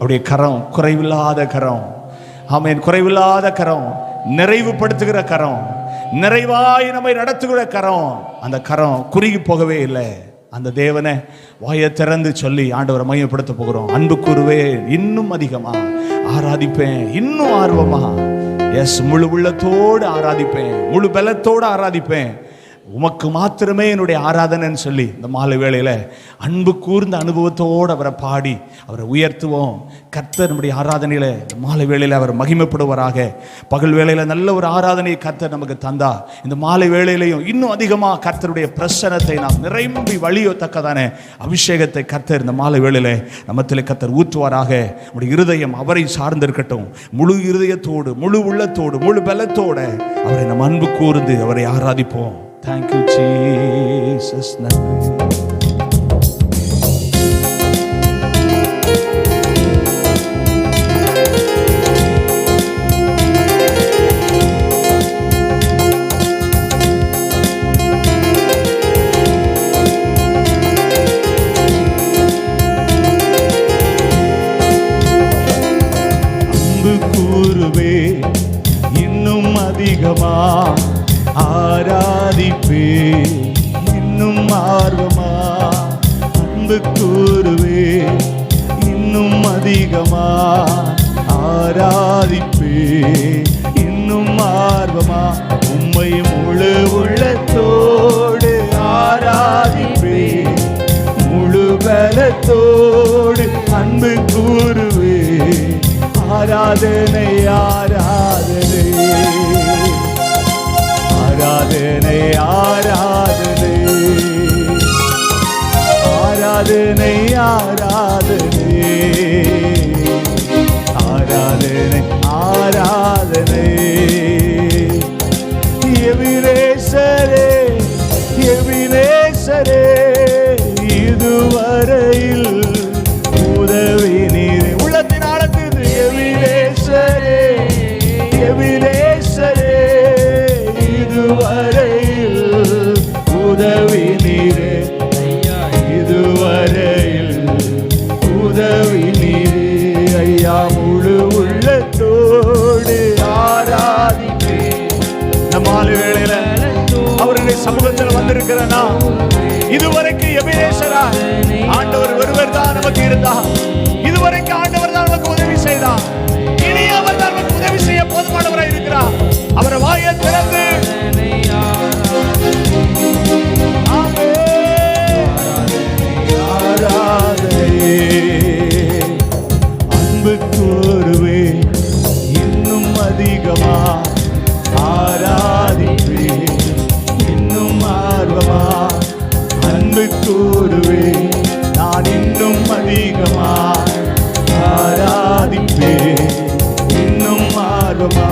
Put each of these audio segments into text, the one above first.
அவருடைய கரம் குறைவில்லாத கரம். ஆமென். குறைவில்லாத கரம், நிறைவுபடுத்துகிற கரம், நிறைவாய் நம்மை நடத்துகிற கரம். அந்த கரம் குறுகி போகவே இல்லை. அந்த தேவனை வாயை திறந்து சொல்லி ஆண்டவரை மையப்படுத்த போகிறோம். அன்பு கூறுவேன், இன்னும் அதிகமா ஆராதிப்பேன், இன்னும் ஆர்வமா, எஸ், முழு உள்ளத்தோடு ஆராதிப்பேன், முழு பலத்தோடு ஆராதிப்பேன், உமக்கு மாத்திரமே என்னுடைய ஆராதனைன்னு சொல்லி இந்த மாலை வேளையில் அன்பு கூர்ந்த அனுபவத்தோடு அவரை பாடி அவரை உயர்த்துவோம். கர்த்தர் நம்முடைய ஆராதனையில் இந்த மாலை வேளையில் அவர் மகிமைப்படுவாராக. பகல் வேளையில் நல்ல ஒரு ஆராதனையை கர்த்தர் நமக்கு தந்தா, இந்த மாலை வேளையிலையும் இன்னும் அதிகமாக கர்த்தருடைய பிரசன்னத்தை நாம் நிரம்பி வழியத்தக்கதான அபிஷேகத்தை கர்த்தர் இந்த மாலை வேளையில் நம்மத்தில் கர்த்தர் ஊற்றுவாராக. நம்முடைய இருதயம் அவரை சார்ந்திருக்கட்டும். முழு இருதயத்தோடு, முழு உள்ளத்தோடு, முழு பலத்தோடு அவரை நம்ம அன்பு கூர்ந்து அவரை ஆராதிப்போம். Thank you, Jesus. அன்பு கூறுவே இன்னும் அதிகமா ஆராதிப்பே, இன்னும் ஆர்வமா அன்பு கூறுவே, இன்னும் அதிகமா ஆராதிப்பே, இன்னும் ஆர்வமா உம்மை முழு உள்ளத்தோடு ஆராதிப்பே, முழு பலத்தோடு அன்பு கூறுவே. ஆராதனை ஆராதனை ஆராதனை ஆராதனை ஆராதனை ஆராதனை ஆராதனை எபினேசரே எபினேசரே இதுவரையில் உதவி நீரே. உள்ளத்தின் ஆழத்தில் எபினேசரே எபினேசரே இதுவரையில் உதவி நீரே, இதுவரையில் உதவி நீரே. ஐயா முழு உள்ளத்தோடு ஆராதிப்பே. நம்ம ஆளு வேளையில அவருடைய சமூகத்தில் வந்திருக்கிறனா இதுவரைக்கும் எபினேசரா ஆண்டவர் ஒருவர் தான் நமக்கு இருந்தா. இதுவரைக்கும் ஆண்டவர் தான் நமக்கு உதவி செய்தார். இனி அவர் தான் நமக்கு உதவி செய்ய போதுமானவராய் இருக்கிறார். அவரை வாயை திறந்து அன்பு கூறுவே, இன்னும் அதிகமா ஆராதிப்பே, இன்னும் ஆர்வமா அன்பு கூறுவே. நான் இன்னும் அதிகமா ஆராதிப்பே, இன்னும் ஆர்வமா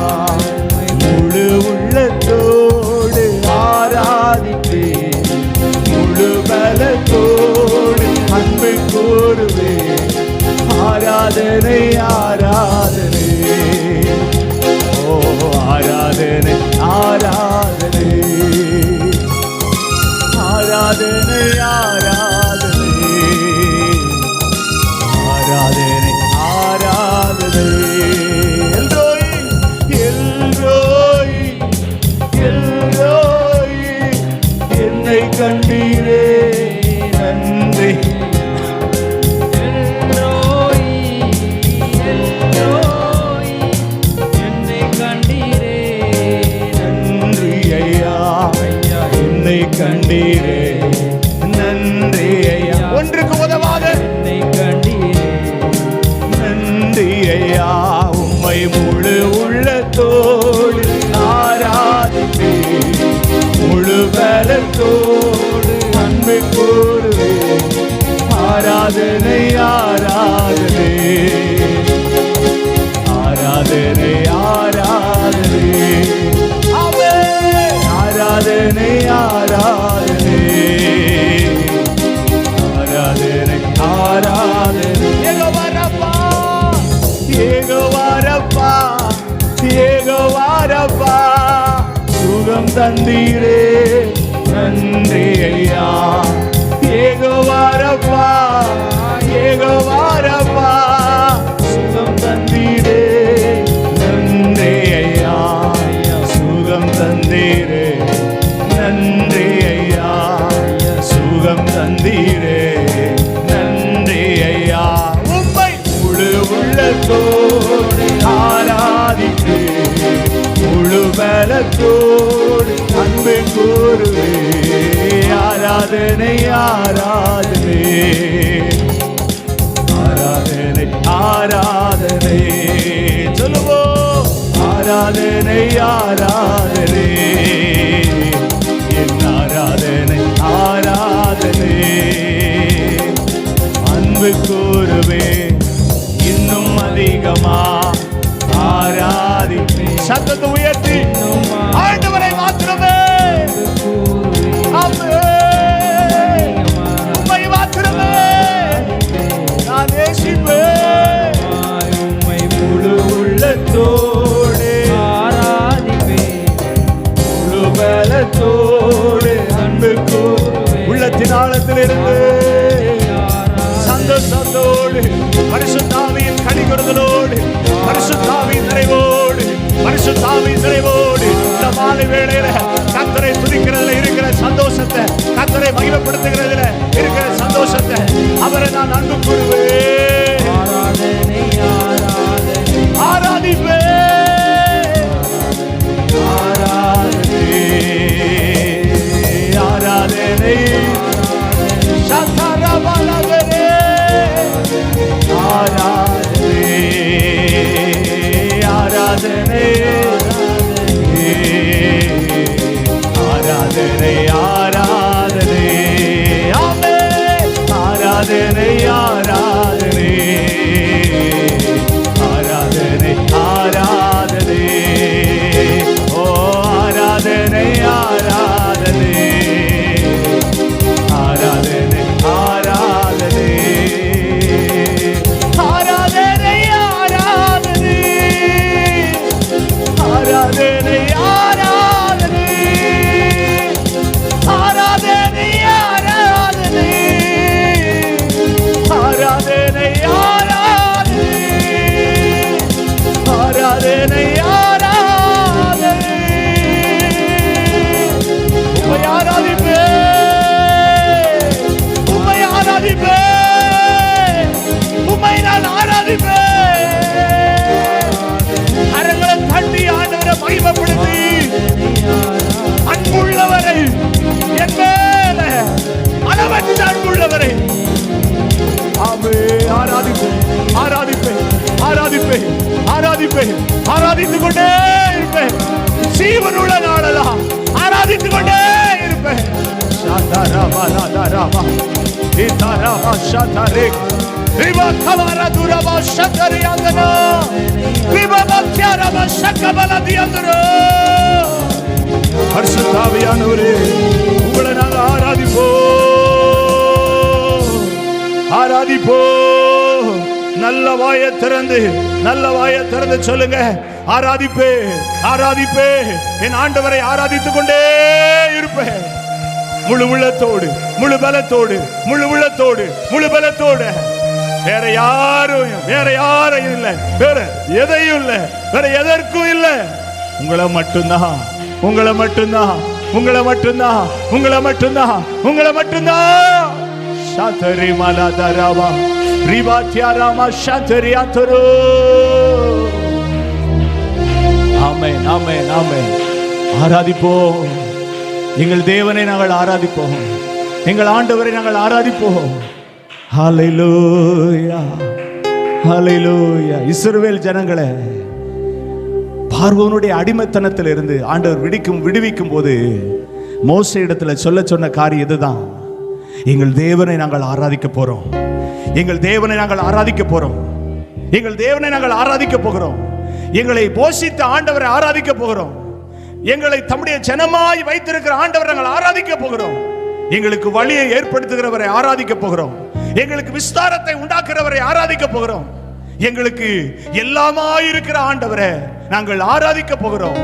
முழு உள்ளத்தோடு ஆராதிப்பே, முழு பலத்தோடு அன்பு கூறுவே. ஆராதனை ஆராதனை ஓ ஆராதனை ஆராதனை ஆராதனை ஆராதனை ஆராதனை ஆராதனை. எல்ரோய் எல்ரோய் எல்ரோய் என்னை கண்டீரே நன்றி. கண்டீரே நன்றி ஐயா. ஒன்றுக்கு உதவாத என்னை கண்டீரே நன்றி ஐயா. உம்மை முழு உள்ளத்தோடு ஆராதிப்பே, முழு பலத்தோடு அன்பு கூறுவே. ஆராதனை ஆராதனை ஆராதனை ஆராதனை ஆராதனை ஆராதனை ஆராதனை ஆராதனை. ஏகோவாரப்பா ஏகோவாரப்பா ஏகோவாரப்பா சுகம் தந்தீரே நன்றி ஐயா. ஏகோவாரப்பா ஏகோவாரப்பா ஆராதனை ஆராதனை ஆராதனை ஆராதனை சொல்லுவோம். ஆராதனை ஆராதனை என் ஆராதனை ஆராதனை அன்பு கூறுவே இன்னும் அதிகமா ஆராதிப்பே. சத்தத்தை உயர்த்தி ஆண்டவரை மாத்திரமே உம்மை மாத்திரமே நான் நேசிப்பேன். உம்மை முழு உள்ளத்தோடு ஆராதிப்பேன், முழு பலத்தோடு அன்பு கூறுவேன். உள்ளத்தின் ஆழத்தில் இருந்து சந்தோஷத்தோடு பரிசுத்த ஆவியின் கனிகொடுதலோடு பரிசுத்த ஆவியின் நிறைவோடு பரிசுத்த ஆவியின் நிறைவோடு இந்த மாலை வேளையில கர்த்தரை துதிக்கிறதுல இருக்கிற சந்தோஷத்தை, கர்த்தரை மகிமைப்படுத்துகிறதுல இருக்கிற சந்தோஷத்தை அவரை நான் அன்பு கூறுவேன். ஆராதிப்பேன் ஆராதனை ஆராதனை சதரபலவரே ஆராதனை ஆராதனை ஆராதனை ஆராதனை ஆமென். ஆராதனை ஆராதனை ஆராதனை ஆராதனை ஓ ஆராதனை ஆராதனை ஆராதனை ஆராதனை ஆராதனை ஆராதனை ஆராதனை ஆராதனை ஆராதனை ஆராதனை ஆராதனை ஆராதனை ஆராதனை ஆராதனை உம்மை ஆராதிப்பேன், உம்மை ஆராதிப்பேன், உம்மை நான் ஆராதிப்பேன். கரங்களை தட்டி ஆண்டவரை மகிமைப்படுத்தி அன்புள்ளவரை என் மேல அளவற்ற அன்புள்ளவரை ஆராதிப்பேன் ஆராதிப்பேன் ஆராதிப்பேன் ஆராதிப்பேன் ஆராதித்துக் கொண்டே இருப்பேன். ஜீவனுள்ள நாளெல்லாம் ஆராதித்துக் கொண்டே இருப்பேன். பரிசுத்தாவியானவரே உங்களை நாங்கள் ஆராதிப்போம். நல்ல வாயை திறந்து சொல்லுங்க, ஆராதிப்பே ஆராதிப்பே. என் ஆண்டவரை ஆராதித்துக் கொண்டே இருப்பேன். முழு உள்ளத்தோடு முழு பலத்தோடு முழு உள்ளத்தோடு முழு பலத்தோடு. வேற யாரும் இல்லை, வேற எதையும் இல்லை, வேற எதற்கும் இல்லை. உங்களை மட்டும்தான் உங்களை மட்டும்தான் உங்களை மட்டும்தான் உங்களை மட்டும்தான் உங்களை மட்டும்தான். சாதரி மாலா தராவா ரிவாத்யா ராமா சாதரியா தரோ. ஆமென் ஆமென் ஆமென். ஆராதிப்போம் எங்கள் தேவனை நாங்கள் ஆராதிப்போம், எங்கள் ஆண்டவரை நாங்கள் ஆராதிப்போம். ஹல்லேலூயா ஹல்லேலூயா. இஸ்ரவேல் ஜனங்களே, பார்வோனுடைய அடிமைத்தனத்தில் இருந்து ஆண்டவர் விடுவிக்கும் போது மோசே இடத்துல சொன்ன காரியம் இதுதான். எங்கள் தேவனை நாங்கள் ஆராதிக்க போறோம், எங்கள் தேவனை நாங்கள் ஆராதிக்க போறோம், எங்கள் தேவனை நாங்கள் ஆராதிக்க போகிறோம். எங்களை போஷித்த ஆண்டவரை ஆராதிக்க போகிறோம். எங்களை தம்முடைய ஜனமாய் வைத்திருக்கிற ஆண்டவரை நாங்கள் ஆராதிக்க போகிறோம். எங்களுக்கு வழியை ஏற்படுத்துகிறவரை ஆராதிக்க போகிறோம். எங்களுக்கு விஸ்தாரத்தை உண்டாக்குறவரை ஆராதிக்க போகிறோம். எங்களுக்கு எல்லாமாய் இருக்கிற ஆண்டவரை நாங்கள் ஆராதிக்க போகிறோம்.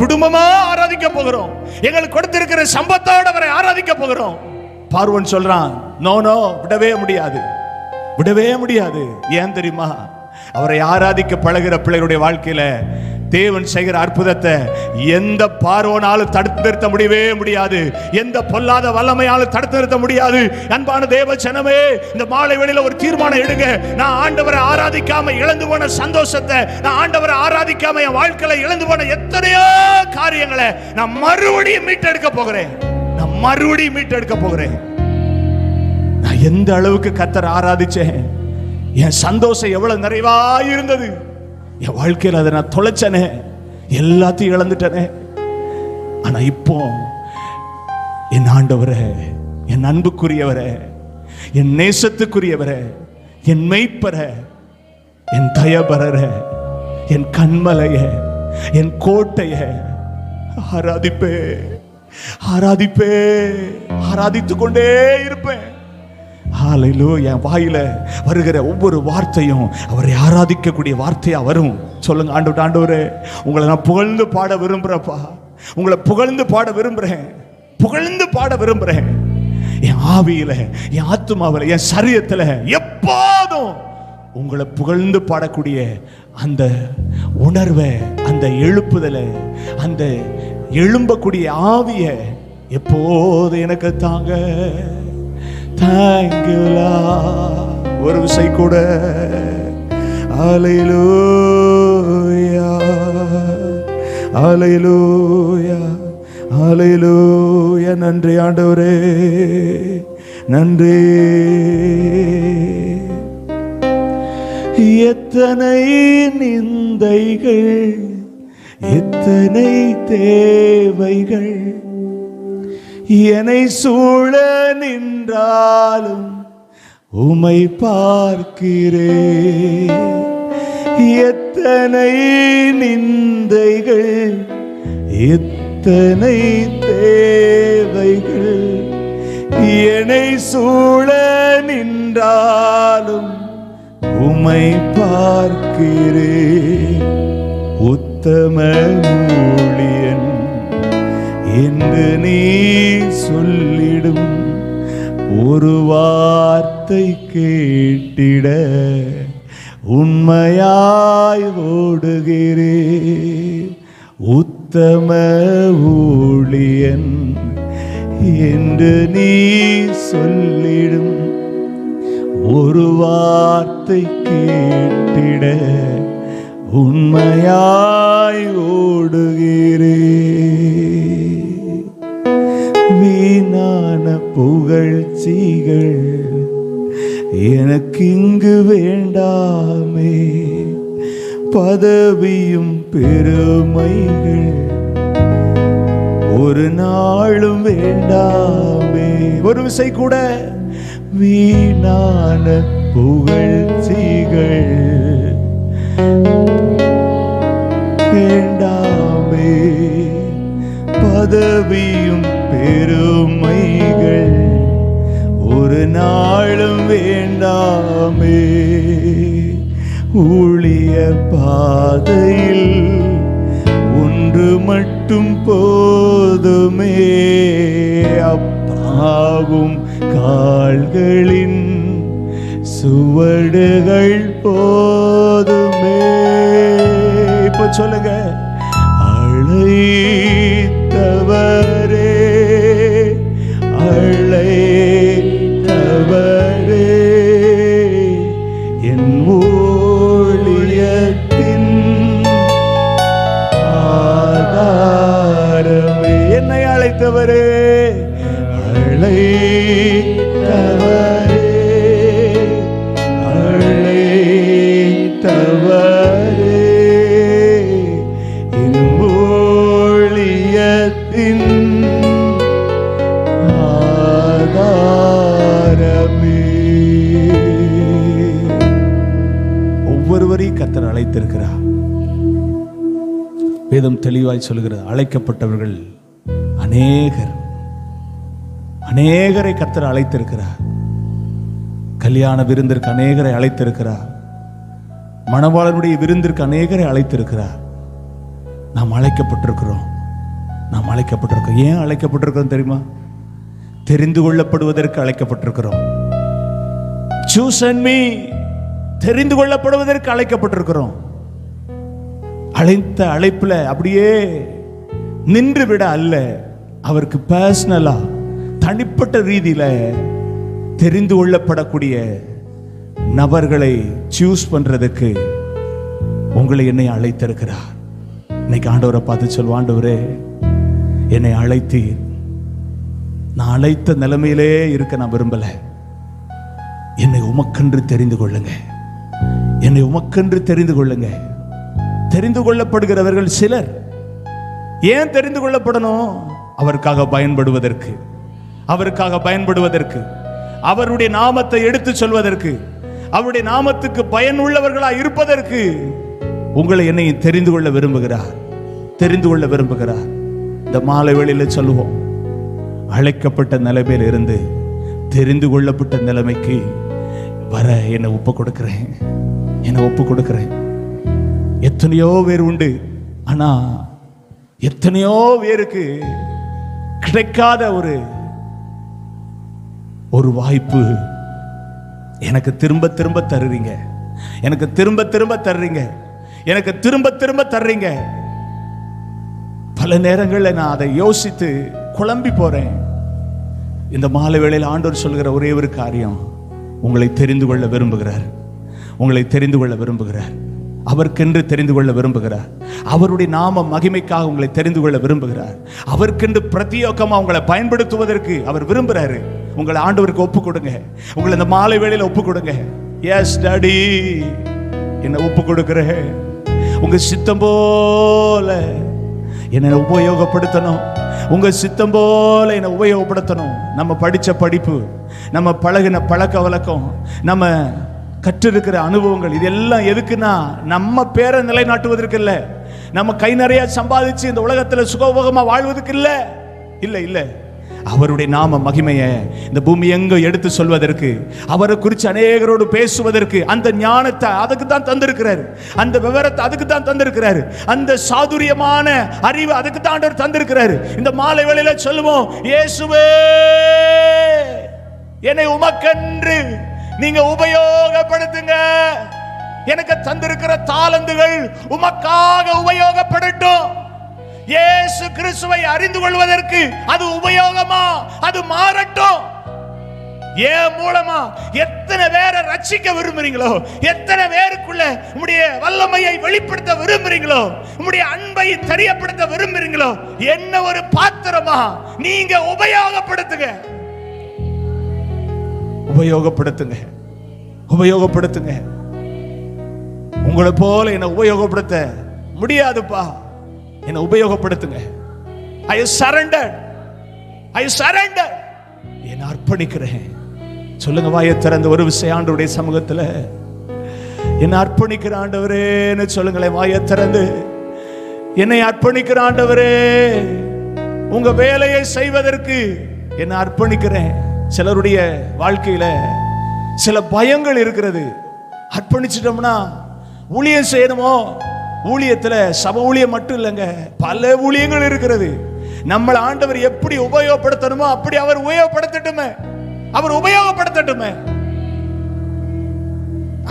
குடும்பமா ஆராதிக்க போகிறோம். எங்களுக்கு கொடுத்திருக்கிற சம்பத்தோட அவரை ஆராதிக்க போகிறோம். பார்வோன் சொல்றான், நோ நோ, விடவே முடியாது, விடவே முடியாது. ஏன் தெரியுமா? அவரை ஆராதிக்க பழகிற பிள்ளைகளுடைய வாழ்க்கையில தேவன் செய்கிற அற்புதத்தை எந்த பார்வோனாலும் தடுத்து நிறுத்த முடியவே முடியாது. எந்த பொல்லாத வல்லமையாலும் தடுத்து நிறுத்த முடியாது. அன்பான தேவ ஜனமே, இந்த மாலை வேளையில ஒரு தீர்மானம் எடுங்க. நான் ஆண்டவரை ஆராதிக்காம இழந்து போன சந்தோஷத்தை, நான் ஆண்டவரை ஆராதிக்காம என் வாழ்க்கையில இழந்து போன எத்தனையோ காரியங்களை நான் மறுபடியும் மீட்டெடுக்க போகிறேன். நான் மறுபடியும் மீட்டெடுக்க போகிறேன். நான் எந்த அளவுக்கு கர்த்தரை ஆராதிச்சேன், என் சந்தோஷம் எவ்வளவு நிறைவாயிருந்தது. என் வாழ்க்கையில் அதை நான் தொலைச்சனே, எல்லாத்தையும் இழந்துட்டனே. ஆனா இப்போ என் ஆண்டவரே, என் அன்புக்குரியவரே, என் நேசத்துக்குரியவரே, என் மெய்ப்பரே, என் தயபரரே, என் கண்மலைய, என் கோட்டைய ஆராதிப்பே, ஆராதிப்பே, ஆராதித்துக் கொண்டே இருப்பேன். ஹல்லேலூயா. என் வாயில வருகிற ஒவ்வொரு வார்த்தையும் அவரை ஆராதிக்கக்கூடிய வார்த்தையா வரும். சொல்லுங்க, ஆண்டவரே, உங்களை நான் புகழ்ந்து பாட விரும்புறேன்ப்பா, உங்களை புகழ்ந்து பாட விரும்புறேன், புகழ்ந்து பாட விரும்புறேன். என் ஆவியில, என் ஆத்துமாவில, என் சரீரத்துல எப்போதும் உங்களை புகழ்ந்து பாடக்கூடிய அந்த உணர்வை, அந்த எழுப்புதலை, அந்த எழும்பக்கூடிய ஆவிய எப்போது எனக்கு தாங்க. தேங்க்யூலா. ஒரு விசை கூட ஹல்லேலூயா, ஹல்லேலூயா, ஹல்லேலூயா. நன்றி ஆண்டவரே, நன்றி. எத்தனை நிந்தைகள், எத்தனை தேவைகள் என்னை சூழ நின்றாலும் உம்மை பார்க்கிறேன். எத்தனை நிந்தைகள், எத்தனை தேவைகள் என்னை சூழ நின்றாலும் உம்மை பார்க்கிறேன். உத்தம ஊழியன் என்று நீ சொல்லிடும் ஒரு வார்த்தை கேட்டிட உண்மையாய் ஓடுகிறேன். உத்தம ஊழியன் என்று நீ சொல்லிடும் ஒரு வார்த்தை கேட்டிட உண்மையாய் ஓடுகிறேன். வீணான புகழ்ச்சிகள் எனக்கு இங்கு வேண்டாமே, பதவியும் பெருமைகள் ஒரு நாளும் வேண்டாமே. ஒரு விசை கூட வீணான புகழ்ச்சிகள் வேண்டாமே, பதவியும் பெருமைகள் ஒரு நாளும் வேண்டாமே. ஊழிய பாதையில் ஒன்று மட்டும் போதுமே, அப்பாவும் கால்களின் சுவடுகள் போதுமே. இப்ப சொல்லுங்க, அழைத்தவரே, அழைத்தவரே, என் ஊழியத்தின் ஆதாரமே. என்னை அழைத்தவரே, அழைத்தவரே, அழைத்தவரே, என் ஊழியத்தின் ஆதாரமே. ஒவ்வொருவரையும் கர்த்தர் அழைத்திருக்கிறார். வேதம் தெளிவாய் சொல்கிறது, அழைக்கப்பட்டவர்கள் அநேகர், அநேகரை கர்த்தர் அழைத்திருக்கிறார். கல்யாண விருந்திற்கு அநேகரை அழைத்திருக்கிறார். மணவாளனுடைய விருந்திற்கு அநேகரை அழைத்திருக்கிறார். நாம் அழைக்கப்பட்டிருக்கிறோம், நாம் அழைக்கப்பட்டிருக்கிறோம். ஏன் அழைக்கப்பட்டிருக்கிறோம் தெரியுமா? தெரிந்து கொள்ளப்படுவதற்கு அழைக்கப்பட்டிருக்கிறோம். Choose and me, தெரிந்து கொள்ளப்படுவதற்கு அழைக்கப்பட்டிருக்கிறோம். அழைத்த அழைப்புல அப்படியே நின்று விட அல்ல, அவருக்கு பர்சனலா, தனிப்பட்ட ரீதியில தெரிந்து கொள்ளப்படக்கூடிய நபர்களை சூஸ் பண்றதுக்கு உங்களை என்னை அழைத்திருக்கிறார். இன்னைக்கு ஆண்டவரை பார்த்து சொல்லுவோம், ஆண்டவரே என்னை அழைத்தீர், நான் அழைத்த நிலைமையிலே இருக்க நான் விரும்பல. என்னை உமக்கென்று தெரிந்து கொள்ளுங்க, என்னை உமக்கென்று தெரிந்து கொள்ளுங்க. தெரிந்து கொள்ளப்படுகிறவர்கள் சிலர். ஏன் தெரிந்து கொள்ளப்படணும்? அவருக்காக பயன்படுவதற்கு, அவருக்காக பயன்படுவதற்கு, அவருடைய நாமத்தை எடுத்து சொல்வதற்கு, அவருடைய நாமத்துக்கு பயனுள்ளவர்களாக இருப்பதற்கு உங்களை என்னை தெரிந்து கொள்ள விரும்புகிறார், தெரிந்து கொள்ள விரும்புகிறார். இந்த மாலை வேளையில சொல்லுவோம், அழைக்கப்பட்ட நிலைமையில் இருந்து தெரிந்து கொள்ளப்பட்ட நிலைமைக்கு வர என்னை ஒப்பு கொடுக்கிறேன், என்னை ஒப்பு கொடுக்கிறேன். எத்தனையோ பேர் உண்டு, ஆனா எத்தனையோ பேருக்கு கிடைக்காத ஒரு வாய்ப்பு எனக்கு திரும்ப திரும்ப தர்றீங்க, எனக்கு திரும்ப திரும்ப தர்றீங்க, எனக்கு திரும்ப திரும்ப தர்றீங்க. பல நேரங்களில் நான் அதை யோசித்து குழம்பி போறேன். இந்த மாலை வேளையில் ஆண்டவர் சொல்கிற ஒரே ஒரு காரியம், உங்களை தெரிந்து கொள்ள விரும்புகிறார், உங்களை தெரிந்து கொள்ள விரும்புகிறார், அவருக்கென்று தெரிந்து கொள்ள விரும்புகிறார். அவருடைய நாம மகிமைக்காக உங்களை தெரிந்து கொள்ள விரும்புகிறார். அவருக்கென்று பிரத்யேகமாக உங்களை பயன்படுத்துவதற்கு அவர் விரும்புகிறாரு. உங்களை ஆண்டவருக்கு ஒப்பு கொடுங்க, உங்களை இந்த மாலை வேளையில் ஒப்பு கொடுங்க. எஸ் டாடி, என்னை ஒப்பு கொடுக்கிறேன், உங்க சித்தம் போல என்னை உபயோகப்படுத்தணும், உங்க சித்தம் போல என்னை உபயோகப்படுத்தணும். நம்ம படித்த படிப்பு, நம்ம பழகின பழக்க வழக்கம், நம்ம கற்றிருக்கிற அனுபவங்கள், இதெல்லாம் எதுக்குன்னா நம்ம பேரை நிலைநாட்டுவதற்கு இல்லை, நம்ம கை நிறைய சம்பாதிச்சு இந்த உலகத்தில் சுகபோகமா வாழ்வதற்கு இல்லை, இல்லை இல்லை. அவருடைய நாம மகிமையை இந்த பூமி எங்க எடுத்து சொல்வதற்கு, அவரை குறித்து அநேகரோடு பேசுவதற்கு அந்த ஞானத்தை அதுக்கு தான் தந்திருக்கிறாரு, அந்த விவரத்தை அதுக்கு தான் தந்திருக்கிறாரு, அந்த சாதுரியமான அறிவு அதுக்கு தான் ஆண்டவர் தந்திருக்கிறாரு. இந்த மாலை வேளையில சொல்லுவோம், இயேசுவே என்னை உமக்கென்று நீங்க உபயோகப்படுத்துங்க, எனக்கு தந்திருக்கிற தாளந்துகள் உமக்காக உபயோகப்படட்டும். இயேசு கிறிஸ்துவை அறிந்து கொள்வதற்கு அது உபயோகமா, அது மாறட்டும். ஏன் மூலமா எத்தனை பேரை ரட்சிக்க விரும்புறீங்களோ, எத்தனை பேருக்குள்ள உம்முடைய வல்லமையை வெளிப்படுத்த விரும்புறீங்களோ, உம்முடைய அன்பை தெரியப்படுத்த விரும்புறீங்களோ, என்ன ஒரு பாத்திரமா நீங்க உபயோகப்படுத்துங்க, உபயோகப்படுத்துங்க, உபயோகப்படுத்துங்க. உங்களை போல என்னை உபயோகப்படுத்த முடியாதுப்பா, என்னை உபயோகப்படுத்துங்க. I surrender, I surrender, என்னை அர்ப்பணிக்கிறேன். சொல்லுங்க வாயை திறந்து ஒரு விஷயம் ஆண்டவருடைய சமூகத்தில், என்னை அர்ப்பணிக்கிற ஆண்டவரேன்னு சொல்லுங்களேன். வாயை திறந்து என்னை அர்ப்பணிக்கிற ஆண்டவரே, உங்க வேலையை செய்வதற்கு என்னை அர்ப்பணிக்கிறேன். சிலருடைய வாழ்க்கையில சில பயங்கள் இருக்கிறது. அர்ப்பணிச்சிட்டோம்னா ஊழியம் செய்யணுமோ, ஊழியத்துல சபை ஊழியம் மட்டும் இல்லைங்க, பல ஊழியங்கள் இருக்கிறது. நம்மளை ஆண்டவர் எப்படி உபயோகப்படுத்தணுமோ அப்படி அவர் உபயோகப்படுத்தட்டுமே, அவர் உபயோகப்படுத்தட்டுமே.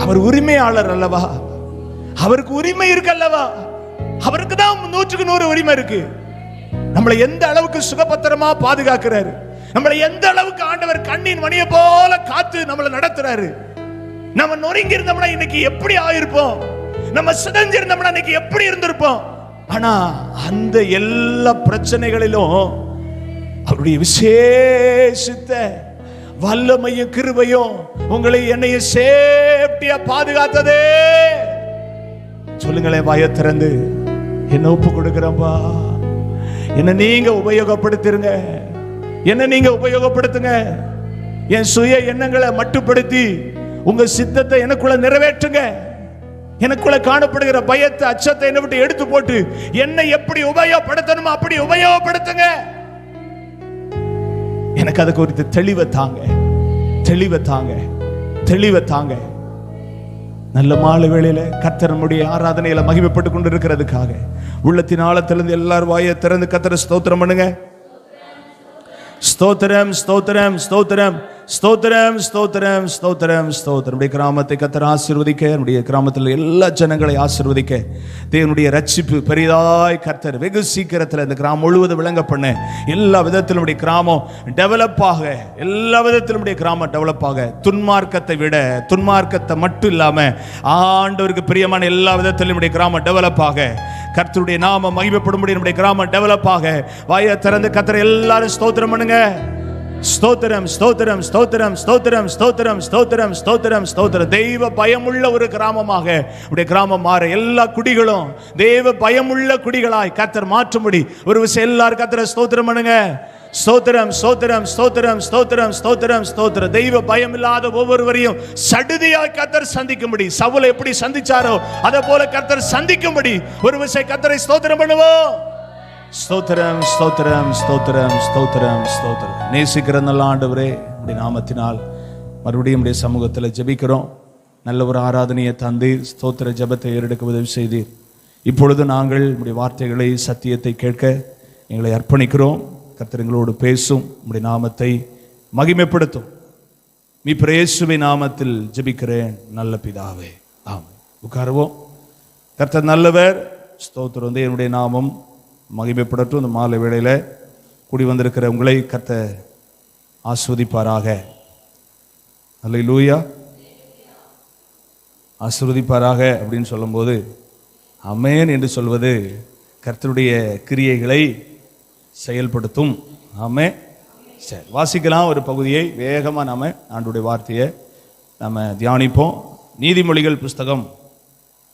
அவர் உரிமையாளர் அல்லவா, அவருக்கு உரிமை இருக்கு அல்லவா, அவருக்கு தான் 100% உரிமை இருக்கு. நம்மளை எந்த அளவுக்கு சுகபத்திரமா பாதுகாக்கிறாரு, நம்மளை எந்த அளவுக்கு ஆண்டவர் கண்ணின் மணியை போல காத்து நம்மளை நடத்துறாரு. நம்ம நொறுங்கி இருந்தோம்னா இன்னைக்கு எப்படி ஆயிருப்போம், நம்ம சிதஞ்சிருந்தோம்னா இன்னைக்கு எப்படி இருந்திருப்போம். ஆனா அந்த எல்லா பிரச்சனைகளிலும் அவருடைய விசேஷித்த வல்லமையும் கிருபையும் உங்களை என்னையும் சேஃப்டியா பாதுகாத்ததே. சொல்லுங்களேன் வாயை திறந்து, என்ன ஒப்பு கொடுக்கிறப்பா, என்ன நீங்க உபயோகப்படுத்திருங்க, என்ன நீங்க உபயோகப்படுத்துங்க. என் சுய எண்ணங்களை மட்டுப்படுத்தி உங்க சித்தத்தை எனக்குள்ள நிறைவேற்றுங்க. எனக்குள்ள காணப்படுகிற பயத்தை, அச்சத்தை என்னை விட்டு எடுத்து போட்டு என்னை எப்படி உபயோகப்படுத்தணுமோ அப்படி உபயோகப்படுத்துங்க. எனக்கு அது குறித்து தெளிவை தாங்க, தெளிவை தாங்க, தெளிவை தாங்க. நல்ல மாலை வேளையில கர்த்தர் நம்முடைய ஆராதனையில மகிமைப்பட்டு கொண்டு இருக்கிறதுக்காக உள்ளத்தின் ஆழத்திலிருந்து எல்லாரும் வாயை திறந்து கர்த்தரை ஸ்தோத்திரம் பண்ணுங்க. ஸ்தோத்திரம், ஸ்தோத்திரம், ஸ்தோத்திரம், ஸ்தோத்திரம், ஸ்தோத்திரம், ஸ்தோத்திரம், ஸ்தோத்திரம். நம்முடைய கிராமத்தை கர்த்தர் ஆசீர்வதிக்க, நம்முடைய கிராமத்தில் எல்லா ஜனங்களை ஆசீர்வதிக்க, தேவனுடைய ரட்சிப்பு பெரிதாய் கர்த்தர் வெகு சீக்கிரத்தில் இந்த கிராமம் முழுவதும் விளங்க பண்ண, எல்லா விதத்திலும் நம்முடைய கிராமம் டெவலப் ஆக, எல்லா விதத்திலும் நம்முடைய கிராமம் டெவலப் ஆக, துன்மார்க்கத்தை விட, துன்மார்க்கத்தை மட்டும் இல்லாம ஆண்டவருக்கு பிரியமான எல்லா விதத்திலும் நம்முடைய கிராமம் டெவலப் ஆக, கர்த்தருடைய நாம மகிமைப்படும்படி நம்முடைய கிராமம் டெவலப் ஆக, வாயை திறந்து கர்த்தரை எல்லாரும் ஸ்தோத்திரம் பண்ணுங்க. ஸ்தோத்திரம், ஸ்தோத்திரம், ஸ்தோத்திரம், ஸ்தோத்திரம், ஸ்தோத்திரம், ஸ்தோத்திரம், ஸ்தோத்திரம், ஸ்தோத்திரம். தெய்வ பயமுள்ள ஒரு கிராமமாக உடைய கிராமம் மாற, எல்லா குடிகளும் தெய்வ பயமுள்ள குடிகளாய் கர்த்தர் மாற்றும்படி ஒரு விஷயம் எல்லாரும் கர்த்தரை ஸ்தோத்திரம் பண்ணுங்க. ஸ்தோத்திரம், ஸ்தோத்திரம், ஸ்தோத்திரம், ஸ்தோத்திரம், ஸ்தோத்திரம், ஸ்தோத்திரம். தெய்வ பயம் இல்லாத ஒவ்வொருவரையும் சடுதியாய் கர்த்தர் சந்திக்கும்படி, சவுலை எப்படி சந்திச்சாரோ அதே போல கர்த்தர் சந்திக்கும்படி ஒரு விஷயம் கர்த்தரை ஸ்தோத்திரம் பண்ணுவோம். ஸ்தோத்திரம், ஸ்தோத்திரம், ஸ்தோத்திரம், ஸ்தோத்திரம், ஸ்தோத்திரம். நேசிக்கிற நல்ல ஆண்டவரே, உடைய நாமத்தினால் மறுபடியும் உடைய சமூகத்தில் ஜெபிக்கிறோம். நல்ல ஒரு ஆராதனையை தந்து ஸ்தோத்திர ஜெபத்தை ஏறெடுக்க உதவி செய்தீர். இப்பொழுது நாங்கள் உடைய வார்த்தைகளை, சத்தியத்தை கேட்க எங்களை அர்ப்பணிக்கிறோம். கர்த்தர் எங்களோடு பேசும், உடைய நாமத்தை மகிமைப்படுத்தும். இயேசுவின் நாமத்தில் ஜெபிக்கிறேன் நல்ல பிதாவே, ஆமென். உட்காருவோம். கர்த்தர் நல்லவர். ஸ்தோத்திரம். என்னுடைய நாமம் மகிமைப்படட்டும். இந்த மாலை வேளையில கூடி வந்திருக்கிற உங்களை கர்த்தர் ஆசீர்வதிப்பாராக. அல்லேலூயா. ஆசீர்வதிப்பாராக அப்படின்னு சொல்லும்போது ஆமென் என்று சொல்வது கர்த்தருடைய கிரியைகளை செயல்படுத்தும். ஆமென். சரி, வாசிக்கலாம் ஒரு பகுதியை வேகமாக நாம ஆண்டவருடைய வார்த்தையை நம்ம தியானிப்போம். நீதிமொழிகள் புஸ்தகம்,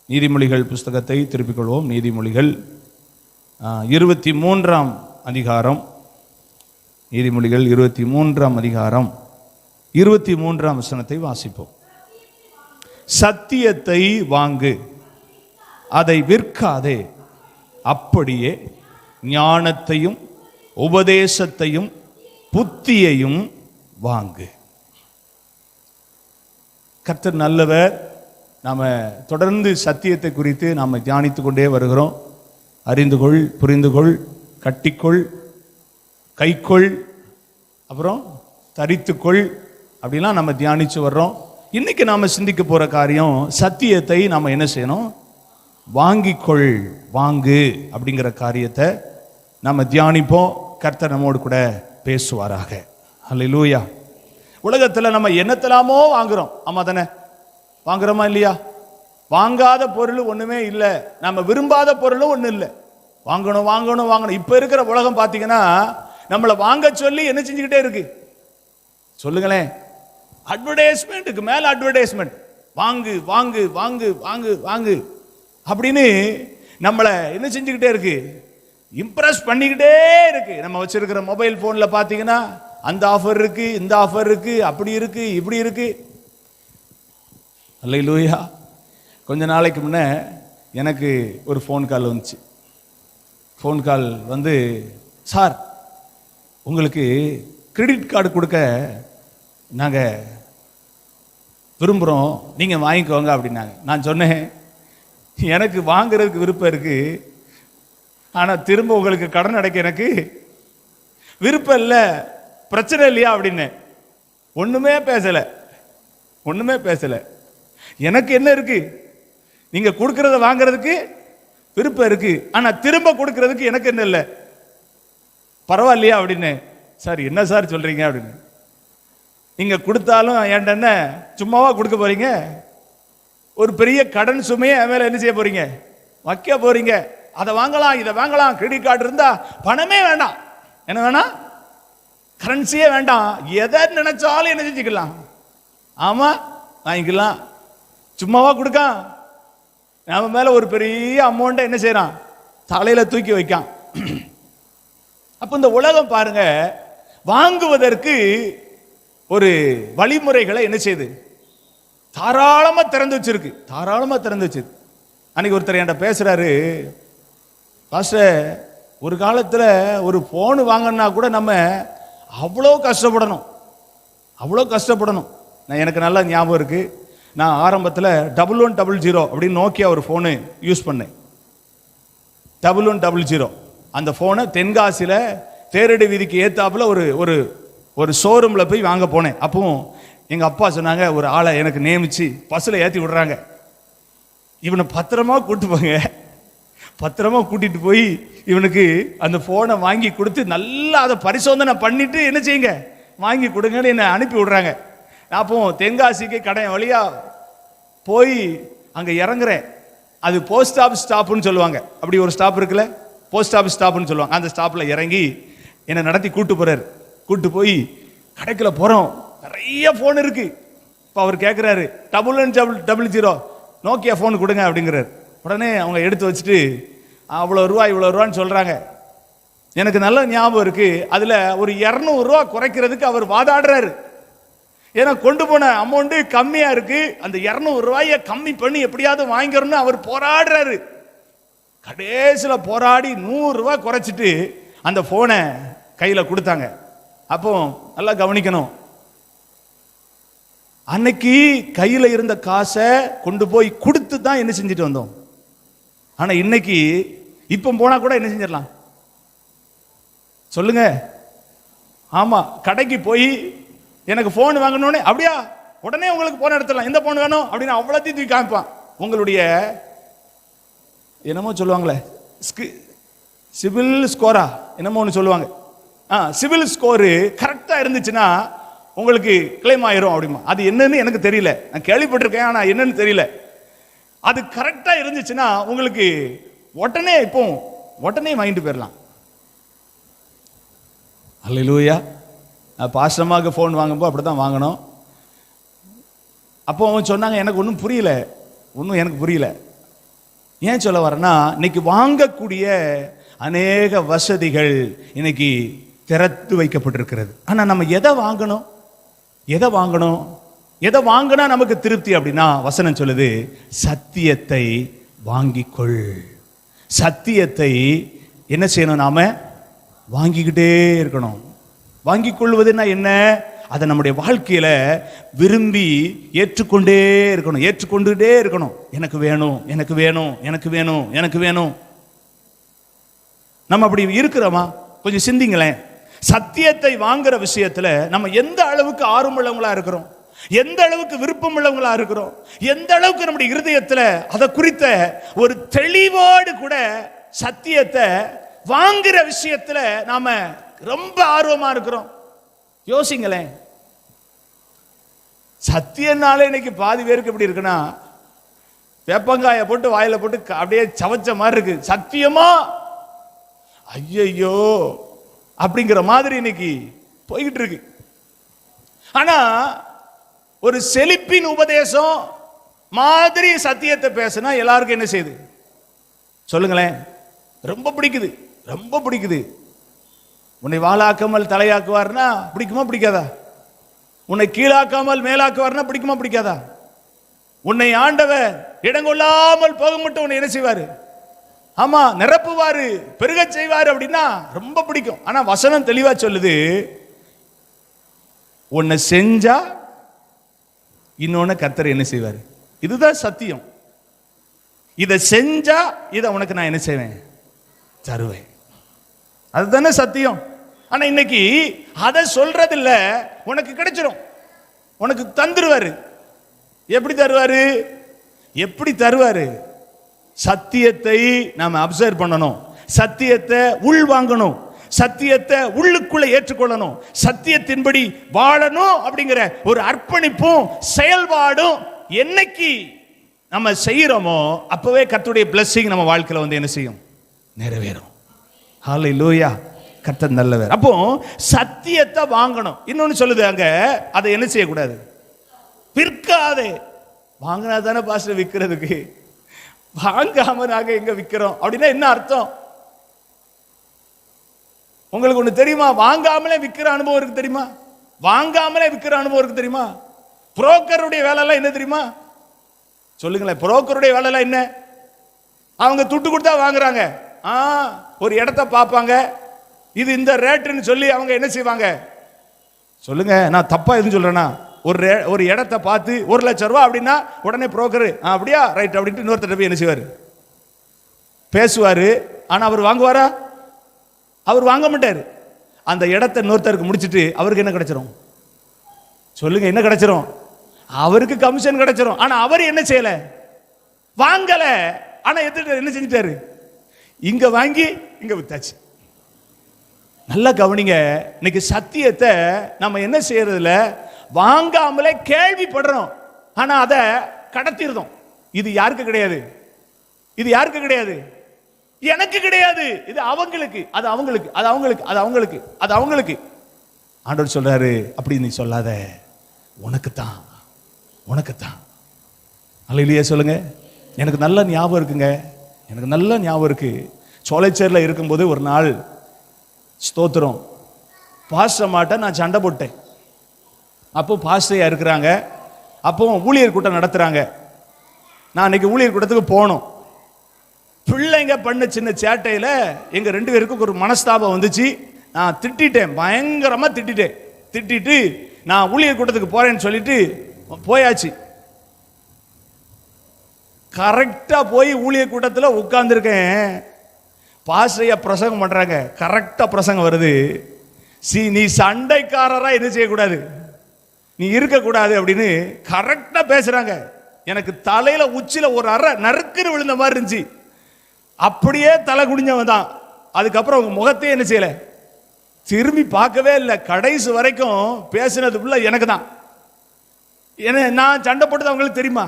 நீதிமொழிகள் புஸ்தகத்தை திருப்பிக் கொள்வோம். நீதிமொழிகள் 23ஆம் அதிகாரம், நீதிமொழிகள் 23ஆம் அதிகாரம் 23ஆம் வசனத்தை வாசிப்போம். சத்தியத்தை வாங்கு, அதை விற்காதே, அப்படியே ஞானத்தையும் உபதேசத்தையும் புத்தியையும் வாங்கு. கர்த்தர் நல்லவர். நாம் தொடர்ந்து சத்தியத்தை குறித்து நாம் தியானித்து கொண்டே வருகிறோம். அறிந்து கொள், புரிந்து கொள், கட்டிக்கொள், கைக்கொள், அப்புறம் தரித்துக்கொள், அப்படிலாம் நம்ம தியானித்து வர்றோம். இன்னைக்கு நாம் சிந்திக்க போகிற காரியம், சத்தியத்தை நாம் என்ன செய்யணும்? வாங்கிக்கொள், வாங்கு அப்படிங்கிற காரியத்தை நம்ம தியானிப்போம். கர்த்தர் நம்மோடு கூட பேசுவாராக. அல்லேலூயா. உலகத்தில் நம்ம என்னத்தலாமோ வாங்குறோம். ஆமா தானே? வாங்குறோமா இல்லையா? வாங்காத பொருள் ஒண்ணுமே இல்லை, நம்ம விரும்பாத பொருளும் ஒன்றும் இல்லை. வாங்கணும் வாங்கணும் வாங்கணும். இப்ப இருக்கிற உலகம் பார்த்தீங்கன்னா நம்மளை வாங்க சொல்லி என்ன செஞ்சுக்கிட்டே இருக்கு சொல்லுங்களேன்? அட்வர்டைஸ்மெண்ட்டுக்கு மேல அட்வர்டைஸ்மெண்ட். வாங்கு வாங்கு வாங்கு வாங்கு வாங்கு அப்படின்னு நம்மளை என்ன செஞ்சுக்கிட்டே இருக்கு? இம்ப்ரெஸ் பண்ணிக்கிட்டே இருக்கு. நம்ம வச்சிருக்கிற மொபைல் போன்ல பாத்தீங்கன்னா அந்த ஆஃபர் இருக்கு, இந்த ஆஃபர் இருக்கு, அப்படி இருக்கு, இப்படி இருக்கு. அல்லேலூயா. கொஞ்ச நாளைக்கு முன்ன எனக்கு ஒரு ஃபோன் கால் வந்துச்சு. ஃபோன் கால் வந்து, சார் உங்களுக்கு கிரெடிட் கார்டு கொடுக்க நாங்கள் விரும்புகிறோம், நீங்கள் வாங்கிக்கோங்க அப்படின்னாங்க. நான் சொன்னேன், எனக்கு வாங்குறதுக்கு விருப்பம் இருக்கு, ஆனால் திரும்ப உங்களுக்கு கடன் அடைக்க எனக்கு விருப்பம் இல்லை, பிரச்சனை இல்லையா அப்படின்னு. ஒன்றுமே பேசலை, ஒன்றுமே பேசலை. எனக்கு என்ன இருக்கு? நீங்க கொடுக்கறத வாங்குறதுக்கு விருப்பம் இருக்கு, ஆனா திரும்ப கொடுக்கறதுக்கு எனக்கு என்ன இல்லை, பரவாயில்லையா அப்படின்னு. சார் என்ன சார் சொல்றீங்க அப்படின்னு. நீங்க கொடுத்தாலும் என்கிட்ட என்ன சும்மாவா கொடுக்க போறீங்க? ஒரு பெரிய கடன் சுமையை என் மேல என்ன செய்ய போறீங்க? வைக்க போறீங்க. அதை வாங்கலாம், இதை வாங்கலாம், கிரெடிட் கார்டு இருந்தா பணமே வேண்டாம், என்ன வேணாம், கரன்சியே வேண்டாம், எதை நினைச்சாலும் என்ன செஞ்சுக்கலாம், ஆமா வாங்கிக்கலாம். சும்மாவா கொடுக்க நம்ம மேல ஒரு பெரிய அமௌண்ட்டை என்ன செய்யறான்? தலையில தூக்கி வைக்கான். அப்ப இந்த உலகம் பாருங்க, வாங்குவதற்கு ஒரு வழிமுறைகளை என்ன செய்யுது? தாராளமா திறந்து வச்சிருக்கு, தாராளமா திறந்து வச்சிருக்கு. அன்னைக்கு ஒருத்தர் என்கிட்ட பேசுறாரு, பாஸ்டர் ஒரு காலத்துல ஒரு போன் வாங்கினா கூட நம்ம அவ்வளோ கஷ்டப்படணும், அவ்வளோ கஷ்டப்படணும். எனக்கு நல்லா ஞாபகம் இருக்கு, நான் ஆரம்பத்தில் 1100 அப்படின்னு நோக்கியா ஒரு ஃபோனு யூஸ் பண்ணேன். 1100 அந்த ஃபோனை தென்காசியில் தேரடி வீதிக்கு ஏத்தாப்புல ஒரு ஒரு ஒரு ஷோரூமில் போய் வாங்க போனேன். அப்பவும் எங்கள் அப்பா சொன்னாங்க, ஒரு ஆளை எனக்கு நியமிச்சு பஸ்ஸில் ஏற்றி விடுறாங்க, இவனை பத்திரமா கூட்டு போங்க, பத்திரமா கூட்டிட்டு போய் இவனுக்கு அந்த ஃபோனை வாங்கி கொடுத்து நல்லா அதை பரிசோதனை பண்ணிட்டு என்ன செய்யுங்க, வாங்கி கொடுங்கன்னு என்னை அனுப்பி விடுறாங்க. அப்போ தென்காசிக்கு கடை வழியா போய் அங்க இறங்குறேன். அது போஸ்ட் ஆஃபீஸ் ஸ்டாப்னு சொல்லுவாங்க, அப்படி ஒரு ஸ்டாப் இருக்குல்ல, போஸ்ட் ஆஃபீஸ் ஸ்டாப்னு சொல்லுவாங்க. அந்த ஸ்டாப்ல இறங்கி என்னை நடத்தி கூட்டு போறாரு. கூட்டு போய் கடைக்குள்ள போறோம், நிறைய போன் இருக்கு. இப்போ அவர் கேட்குறாரு 9900 நோக்கியா ஃபோன் கொடுங்க அப்படிங்கிறார். உடனே அவங்க எடுத்து வச்சுட்டு அவ்வளோ ரூபா இவ்வளோ ரூபான்னு சொல்றாங்க. எனக்கு நல்ல ஞாபகம் இருக்கு, அதுல ஒரு 200 ரூபா குறைக்கிறதுக்கு அவர் வாதாடுறாரு. ஏன்னா கொண்டு போன அமௌண்ட் கம்மியா இருக்கு, அந்த 200 ரூபாயை கம்மி பண்ணி எப்படியாவது வாங்கிக்கணும்னு அவர் போராடுறாரு. கடைசியில போராடி 100 ரூபாய் குறைச்சிட்டு அந்த போனை கையில கொடுத்தாங்க. அப்போ நல்லா கவனிக்கணும், அன்னைக்கு கையில இருந்த காசை கொண்டு போய் கொடுத்து தான் என்ன செஞ்சுட்டு வந்தோம். ஆனா இன்னைக்கு இப்ப போனா கூட என்ன செஞ்சிடலாம் சொல்லுங்க? ஆமா, கடைக்கு போய் எனக்கு போன் வாங்கணும்னு, அப்படியா உடனே உங்களுக்கு போன் எடுத்துடலாம், எந்த போன் வேணும் அப்படின்னு அவ்வளோத்தையும் தூக்கி காமிப்பான். உங்களுடைய என்னமோ சொல்லுவாங்களே சிவில் ஸ்கோரா என்னமோ ஒன்று சொல்லுவாங்க. சிவில் ஸ்கோரு கரெக்டா இருந்துச்சுன்னா உங்களுக்கு கிளைம் ஆயிரும் அப்படிமா. அது என்னன்னு எனக்கு தெரியல, நான் கேள்விப்பட்டிருக்கேன், ஆனா என்னன்னு தெரியல. அது கரெக்டா இருந்துச்சுன்னா உங்களுக்கு உடனே வாங்கிட்டு போயிடலாம். அல்லேலூயா. பாஸ்டமாக ஃபோன் வாங்கும்போது அப்படிதான் வாங்கணும். அப்போ அவங்க சொன்னாங்க, எனக்கு ஒன்றும் புரியல. ஏன் சொல்ல வரேன்னா, இன்னைக்கு வாங்கக்கூடிய அநேக வசதிகள் இன்னைக்கு திறந்து வைக்கப்பட்டிருக்கிறது. ஆனா நம்ம எதை வாங்கினா நமக்கு திருப்தி அப்படின்னா வசனம் சொல்லுது, சத்தியத்தை வாங்கிக்கொள். சத்தியத்தை என்ன செய்யணும்? நாம வாங்கிக்கிட்டே இருக்கணும். வாங்கிக் கொள்வதுன்னா என்ன? அதை நம்முடைய வாழ்க்கையில விரும்பி ஏற்றுக்கொண்டே இருக்கணும். எனக்கு வேணும். நம்ம அப்படி இருக்கிறோமா? கொஞ்சம் சிந்திங்களேன். சத்தியத்தை வாங்குற விஷயத்துல நம்ம எந்த அளவுக்கு ஆர்வமுள்ளவங்களா இருக்கிறோம், எந்த அளவுக்கு விருப்பம் உள்ளவங்களா இருக்கிறோம், எந்த அளவுக்கு நம்முடைய இருதயத்துல அதை குறித்த ஒரு தெளிவோடு கூட சத்தியத்தை வாங்குற விஷயத்துல நாம ரொம்ப ஆர்வமா இருக்கிறோம். யோசிங்களேன். சத்தியனால இன்னைக்கு பாதி பேருக்கு எப்படி இருக்குன்னா, வேப்பங்காய போட்டு வாயில போட்டு அப்படியே சவச்ச மாதிரி இருக்கு. சத்தியமா ஐயோ அப்படிங்கிற மாதிரி இன்னைக்கு போய்கிட்டு இருக்கு. ஆனா ஒரு செழிப்பின் உபதேசம் மாதிரி சத்தியத்தை பேசினா எல்லாருக்கும் என்ன செய்யுது சொல்லுங்களேன்? ரொம்ப பிடிக்குது. உன்னை வாளாக்காமல் தலையாக்குவார்னா பிடிக்குமா பிடிக்காதா? உன்னை கீழாக்காமல் மேலாக்குவார்னா பிடிக்குமா பிடிக்காதா? உன்னை ஆண்டவர் இடங்கொள்ளாமல் போக மட்டும் உன்னை என்ன செய்வாரு? ஆமா, நிரப்புவாரு, பெருக செய்வாரு அப்படின்னா ரொம்ப பிடிக்கும். ஆனா வசனம் தெளிவா சொல்லுது, உன்னை செஞ்சா இன்னொன்னு கர்த்தர் என்ன செய்வாரு? இதுதான் சத்தியம். இதை செஞ்சா இதை உனக்கு நான் என்ன செய்வேன்? தருவேன். அதுதானே சத்தியம். ஆனா இன்னைக்கு அதை சொல்றது இல்ல, உனக்கு கிடைச்சிடும், உனக்கு தந்துருவாரு. எப்படி தருவாரு? சத்தியத்தை நாம அப்சர்வ் பண்ணணும், சத்தியத்தை உள் வாங்கணும், சத்தியத்தை உள்ளுக்குள்ள ஏற்றுக்கொள்ளணும், சத்தியத்தின்படி வாழணும் அப்படிங்கிற ஒரு அர்ப்பணிப்பும் செயல்பாடும் என்னைக்கு நம்ம செய்யறோமோ அப்பவே கர்த்தருடைய பிளெஸிங் நம்ம வாழ்க்கையில வந்து என்ன செய்யும்? நிறைவேறும். ஹல்லேலூயா. கர்த்தர் நல்லவர். அப்போ சத்தியத்தை வாங்கணும். இன்னொன்னு சொல்லுது அங்க, அதை என்ன செய்யக்கூடாது? விற்காதே. வாங்கினா தானே பாஸ்டர் விற்கிறதுக்கு, வாங்காம நாங்க எங்க விற்கிறோம் அப்படின்னா என்ன அர்த்தம்? உங்களுக்கு ஒண்ணு தெரியுமா? வாங்காமலே விற்கிற அனுபவம் இருக்கு தெரியுமா? புரோக்கருடைய வேலை எல்லாம் என்ன தெரியுமா? சொல்லுங்களேன். புரோக்கருடைய வேலை எல்லாம் என்ன? அவங்க துட்டு கொடுத்தா வாங்குறாங்க. ஒரு இடத்தை பார்ப்பாங்க, இது இந்த ரேட்டுன்னு சொல்லி அவங்க என்ன செய்வாங்க? சொல்லுங்க, நான் தப்பா எதுவும் சொல்றேன்னா? ஒரு இடத்தை பார்த்து 1 லட்சம் ரூபாய் அப்படின்னா உடனே புரோக்கர் அப்படியா ரைட் அப்படின்ட்டு இன்னொருத்தர் போய் என்ன செய்வாரு? பேசுவாரு. ஆனா அவர் வாங்குவாரா? அவர் வாங்க மாட்டாரு. அந்த இடத்தை இன்னொருத்தருக்கு முடிச்சிட்டு அவருக்கு என்ன கிடைச்சிரும்? சொல்லுங்க, என்ன கிடைச்சிரும்? அவருக்கு கமிஷன் கிடைச்சிரும். ஆனா அவர் என்ன செய்யல? வாங்கல. ஆனா என்ன செஞ்சிட்டாரு? இங்க வாங்கி இங்க வித்தாச்சு. நல்லா கவனிங்க. இன்னைக்கு சத்தியத்தை நம்ம என்ன செய்யறதுல வாங்காமலே கேள்விப்படுறோம், ஆனா அதை கடத்திருந்தோம். இது யாருக்கு கிடையாது? எனக்கு கிடையாது. இது அவங்களுக்கு, அது அவங்களுக்கு. ஆண்டவர் சொல்றாரு, அப்படி நீ சொல்லாத, உனக்குத்தான் உனக்குத்தான். அல்லேலூயா சொல்லுங்க. எனக்கு நல்ல ஞாபகம் இருக்குங்க, எனக்கு நல்ல ஞாபகம் இருக்கு. சோலைச்சேரில் இருக்கும்போது ஒரு நாள் ஸ்தோத்திரம் பாஸ்டர் மாட்ட நான் சண்டை போட்டேன். அப்போ பாஸ்டரையா இருக்கிறாங்க, அப்போ ஊழியர் கூட்டம் நடத்துறாங்க. நான் அன்னைக்கு ஊழியர் கூட்டத்துக்கு போனோம். பிள்ளைங்க பண்ண சின்ன சேட்டையில எங்க 2 பேருக்கும் ஒரு மனஸ்தாபம் வந்துச்சு. நான் திட்டிட்டேன், பயங்கரமா திட்டிட்டேன். திட்டிட்டு நான் ஊழியர் கூட்டத்துக்கு போறேன்னு சொல்லிட்டு போயாச்சு. கரெக்டா போய் ஊழியர் கூட்டத்தில் உட்கார்ந்துருக்கேன். பாஸ்டரையா பிரசங்கம் பண்றாங்க, கரெக்டா பிரசங்கம் வருது. நீ சண்டைக்காரரா என்ன செய்யக்கூடாது, நீ இருக்கக்கூடாது அப்படின்னு கரெக்டா பேசுறாங்க. எனக்கு தலையில உச்சில ஒரு அறை நறுக்குன்னு விழுந்த மாதிரி இருந்துச்சு. அப்படியே தலை குடிஞ்சவன் தான். அதுக்கப்புறம் உங்க முகத்தையே என்ன செய்யல, திரும்பி பார்க்கவே இல்லை. கடைசி வரைக்கும் பேசினது ஃபுல்லா எனக்கு தான். ஏன்னா நான் சண்டை போட்டது அவங்களுக்கு தெரியுமா?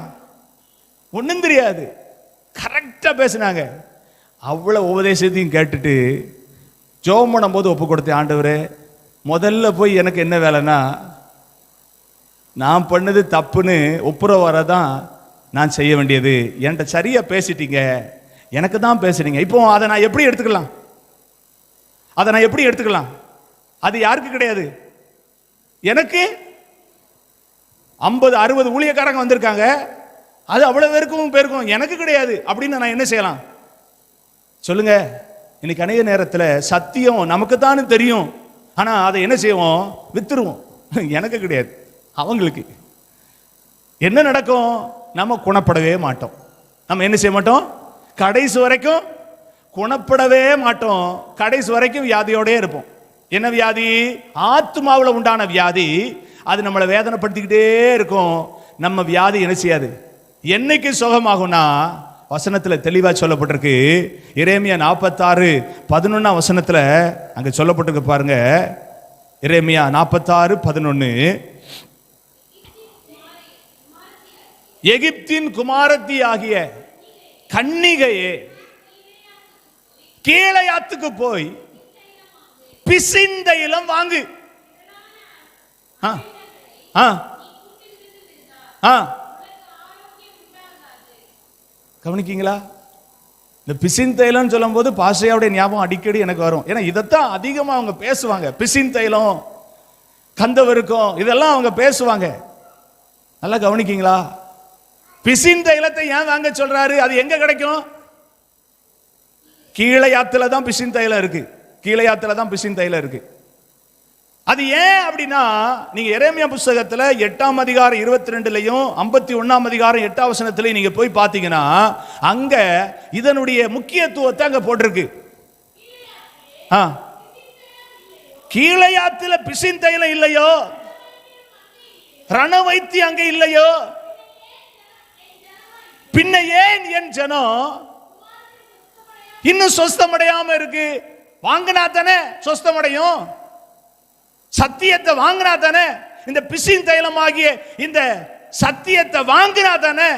ஒன்றும் தெரியாது. கரெக்டா பேசினாங்க. அவ்வளவு உபதேசத்தையும் கேட்டுட்டு ஜெபம் பண்ணும் போது ஒப்பு கொடுத்தேன். ஆண்டவரே, முதல்ல போய் எனக்கு என்ன வேலைன்னா, நான் பண்ணது தப்புன்னு ஒப்புரவாரதான் நான் செய்ய வேண்டியது. என்கிட்ட சரியா பேசிட்டீங்க, எனக்கு தான் பேசுறீங்க. இப்போ அதை நான் எப்படி எடுத்துக்கலாம், அதை நான் எப்படி எடுத்துக்கலாம்? அது யாருக்கு கிடையாது, எனக்கு 50-60 ஊழியக்காரங்க வந்திருக்காங்க, அது அவ்வளவு பேருக்கும் எனக்கு கிடையாது அப்படின்னு நான் என்ன செய்யலாம் சொல்லுங்க? இன்னைக்கு அநேக நேரத்தில் சத்தியம் நமக்கு தானே தெரியும், ஆனா அதை என்ன செய்வோம், வித்துருவோம். எனக்கு கிடையாது, அவங்களுக்கு. என்ன நடக்கும், நம்ம குணப்படவே மாட்டோம். நம்ம என்ன செய்ய மாட்டோம், கடைசி வரைக்கும் குணப்படவே மாட்டோம். கடைசி வரைக்கும் வியாதியோடே இருப்போம். என்ன வியாதி? ஆத்மாவில் உண்டான வியாதி. அது நம்மளை வேதனைப்படுத்திக்கிட்டே இருக்கும். நம்ம வியாதி என்ன செய்யாது, என்னைக்கு சுகமாகும்னா, வசனத்தில் தெளிவா சொல்லப்பட்டிருக்கு. எரேமியா 46:11 வசனத்துல அங்க சொல்லப்பட்டிருக்கு பாருங்க. எரேமியா 46:11, எகிப்தின் குமாரத்தி ஆகிய கன்னிகையே, கீழையாத்துக்கு போய் பிசிந்த இளம் வாங்கு. கவனிக்கீங்களா? இந்த பிசின் தைலம் சொல்லும் போது பாஷையாவுடைய ஞாபகம் அடிக்கடி எனக்கு வரும். ஏன்னா இதைத்தான் அதிகமா அவங்க பேசுவாங்க. பிசின் தைலம், கந்தவருக்கும், இதெல்லாம் அவங்க பேசுவாங்க. நல்லா கவனிக்கீங்களா? பிசின் தைலத்தை ஏன் வாங்க சொல்றாரு? அது எங்க கிடைக்கும்? கீழையாத்துல தான் பிசின் தைலம் இருக்கு. கீழையாத்துல தான் பிசின் தைலம் இருக்கு. அது ஏன் அப்படின்னா, நீங்க எரேமியா புத்தகத்துல 8ஆம் அதிகாரம் 22லயும் 51ஆம் அதிகாரம் 8ஆம் வசனத்திலையும் நீங்க போய் பாத்தீங்கன்னா, அங்க இதனுடைய முக்கியத்துவத்தை அங்க போட்டிருக்கு. கீழையாத்துல பிசின் தைலம் இல்லையோ, ரண வைத்தியம் அங்க இல்லையோ, பின்ன ஏன் என் ஜனம் இன்னும் சொஸ்தமடையாம இருக்கு? வாங்கினா தானே சொஸ்தமடையும். சத்தியத்தை வாங்கினா தானே, இந்த பிசின் தைலம் ஆகிய இந்த சத்தியத்தை வாங்கினா தானே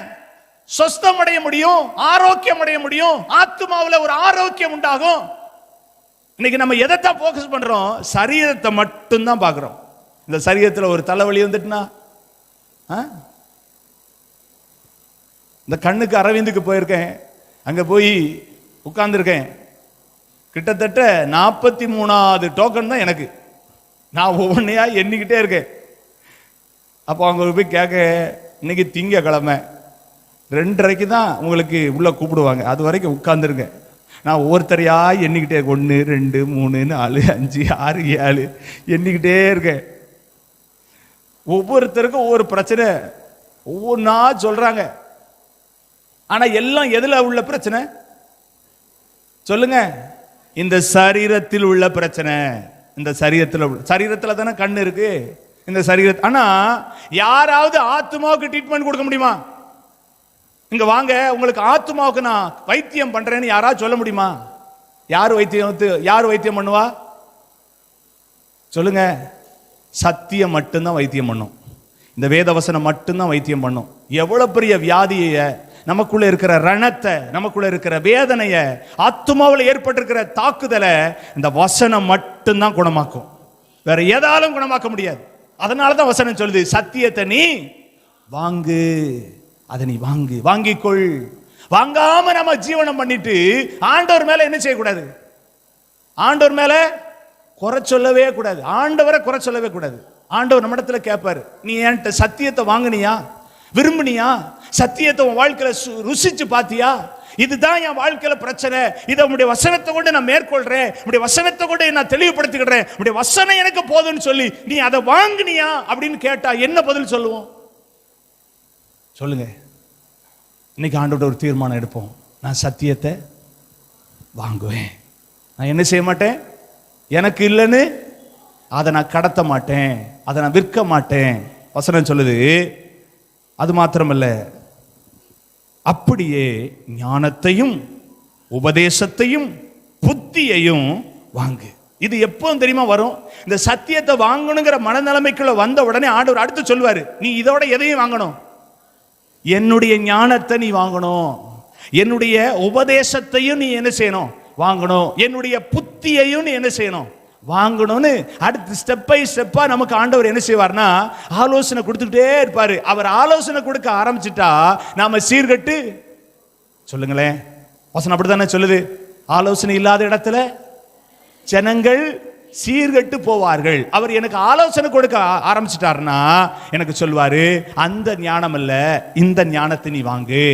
சொஸ்தமடைய முடியும், ஆரோக்கியம் அடைய முடியும், ஆத்மாவில் ஒரு ஆரோக்கியம் உண்டாகும். இன்னைக்கு நம்ம எதைத்தான் போக்கஸ் பண்றோம்? சரீரத்தை மட்டும்தான் பார்க்கிறோம். இந்த சரீரத்தில் ஒரு தலைவலி வந்துட்டுனா, இந்த கண்ணுக்கு அரவிந்துக்கு போயிருக்கேன், அங்க போய் உட்கார்ந்துருக்கேன். கிட்டத்தட்ட 43வது டோக்கன் தான் எனக்கு. நான் ஒவ்வொன்றையா எண்ணிக்கிட்டே இருக்கேன். அப்போ அவங்க போய் கேட்க, இன்னைக்கு திங்கக்கிழமை 2:30 தான் உங்களுக்கு உள்ள கூப்பிடுவாங்க, அது வரைக்கும் உட்கார்ந்துருங்க. நான் ஒவ்வொருத்தரையா எண்ணிக்கிட்டே 1 2 3 4 5 6 7 எண்ணிக்கிட்டே இருக்கேன். ஒவ்வொருத்தருக்கும் ஒவ்வொரு பிரச்சனை ஒவ்வொன்றா சொல்றாங்க. ஆனா எல்லாம் எதுல உள்ள பிரச்சனை சொல்லுங்க? இந்த சரீரத்தில் உள்ள பிரச்சனை. இந்த சரீரத்தில் தானே கண் இருக்கு. இந்த சரீரத்தை, ஆனா யாராவது ஆத்மாவுக்கு ட்ரீட்மெண்ட் கொடுக்க முடியுமா? இங்க வாங்க, உங்களுக்கு ஆத்மாவுக்கு நான் வைத்தியம் பண்றேன்னு யாராவது சொல்ல முடியுமா? யார் வைத்தியம் பண்ணுவா சொல்லுங்க? சத்தியம் மட்டும்தான் வைத்தியம் பண்ணும். இந்த வேதவசனம் மட்டும்தான் வைத்தியம் பண்ணும். எவ்வளவு பெரிய வியாதியை, நமக்குள்ள இருக்கிற ரணத்தை, நமக்குள்ள இருக்கிற வேதனையை, ஆத்மாவில் ஏற்பட்டிருக்கிற தாக்குதலை இந்த வசனம் மட்டும்தான் குணமாக்கும். வேற ஏதாலும் குணமாக்க முடியாது. அதனாலதான் வசனம் சொல்லுது, சத்தியத்தை நீ வாங்கு, அதை நீ வாங்கு, வாங்கிக்கொள். வாங்காம நம்ம ஜீவனம் பண்ணிட்டு ஆண்டவர் மேல என்ன செய்யக்கூடாது? ஆண்டவர் மேல குறை சொல்லவே கூடாது. ஆண்டவரை குறை சொல்லவே கூடாது. ஆண்டவர் நம்ம இடத்துல கேட்பாரு, நீ என்கிட்ட சத்தியத்தை வாங்கினியா, விரும்பினியா, சத்தியத்தை உன் வாழ்க்கையில ருசிச்சு பாத்தியா? இதுதான் என் வாழ்க்கையில பிரச்சனை, இதை உடைய வசனத்தை கொண்டு நான் மேற்கொள்றேன், உடைய வசனத்தை கொண்டு நான் தெளிவுபடுத்திக்கிறேன், உடைய வசனம் எனக்கு போதும்னு சொல்லி நீ அதை வாங்கினியா அப்படின்னு கேட்டா என்ன பதில் சொல்லுவோம்? சொல்லுங்க. இன்னைக்கு ஆண்டவரோட ஒரு தீர்மானம் எடுப்போம், நான் சத்தியத்தை வாங்குவேன். நான் என்ன செய்ய மாட்டேன், எனக்கு இல்லைன்னு அதை நான் கடத்த மாட்டேன், அதை நான் விற்க மாட்டேன். வசனம் சொல்லுது. அது மாத்திரமல்ல, அப்படியே ஞானத்தையும் உபதேசத்தையும் புத்தியையும் வாங்கு. இது எப்போ தெரியுமா வரும்? இந்த சத்தியத்தை வாங்கணுங்கிற மனநிலைமைக்குள்ள வந்த உடனே ஆண்டவர் அடுத்து சொல்வாரு, நீ இதோட எதையும் வாங்கணும், என்னுடைய ஞானத்தை நீ வாங்கணும், என்னுடைய உபதேசத்தையும் நீ என்ன செய்யணும், வாங்கணும், என்னுடைய புத்தியையும் நீ என்ன செய்யணும், வாங்கணும்னு அடுத்து ஸ்டெப் பை ஸ்டெப்பா நமக்கு ஆண்டவர் என்ன செய்வார்னா ஆலோசனை கொடுத்துட்டே இருப்பாரு. அவர் ஆலோசனை கொடுக்க ஆரம்பிச்சுட்டா நாம சீர்கட்டு, சொல்லுங்களேன், வசனம் அப்படித்தானே சொல்லுது, ஆலோசனை இல்லாத இடத்துல ஜனங்கள் சீர்கட்டு போவார்கள். அவர் எனக்கு ஆலோசனை கொடுக்க ஆரம்பிச்சிட்டாருன்னா எனக்கு சொல்வாரு, அந்த ஞானம் அல்ல இந்த ஞானத்தை நீ வாங்கு,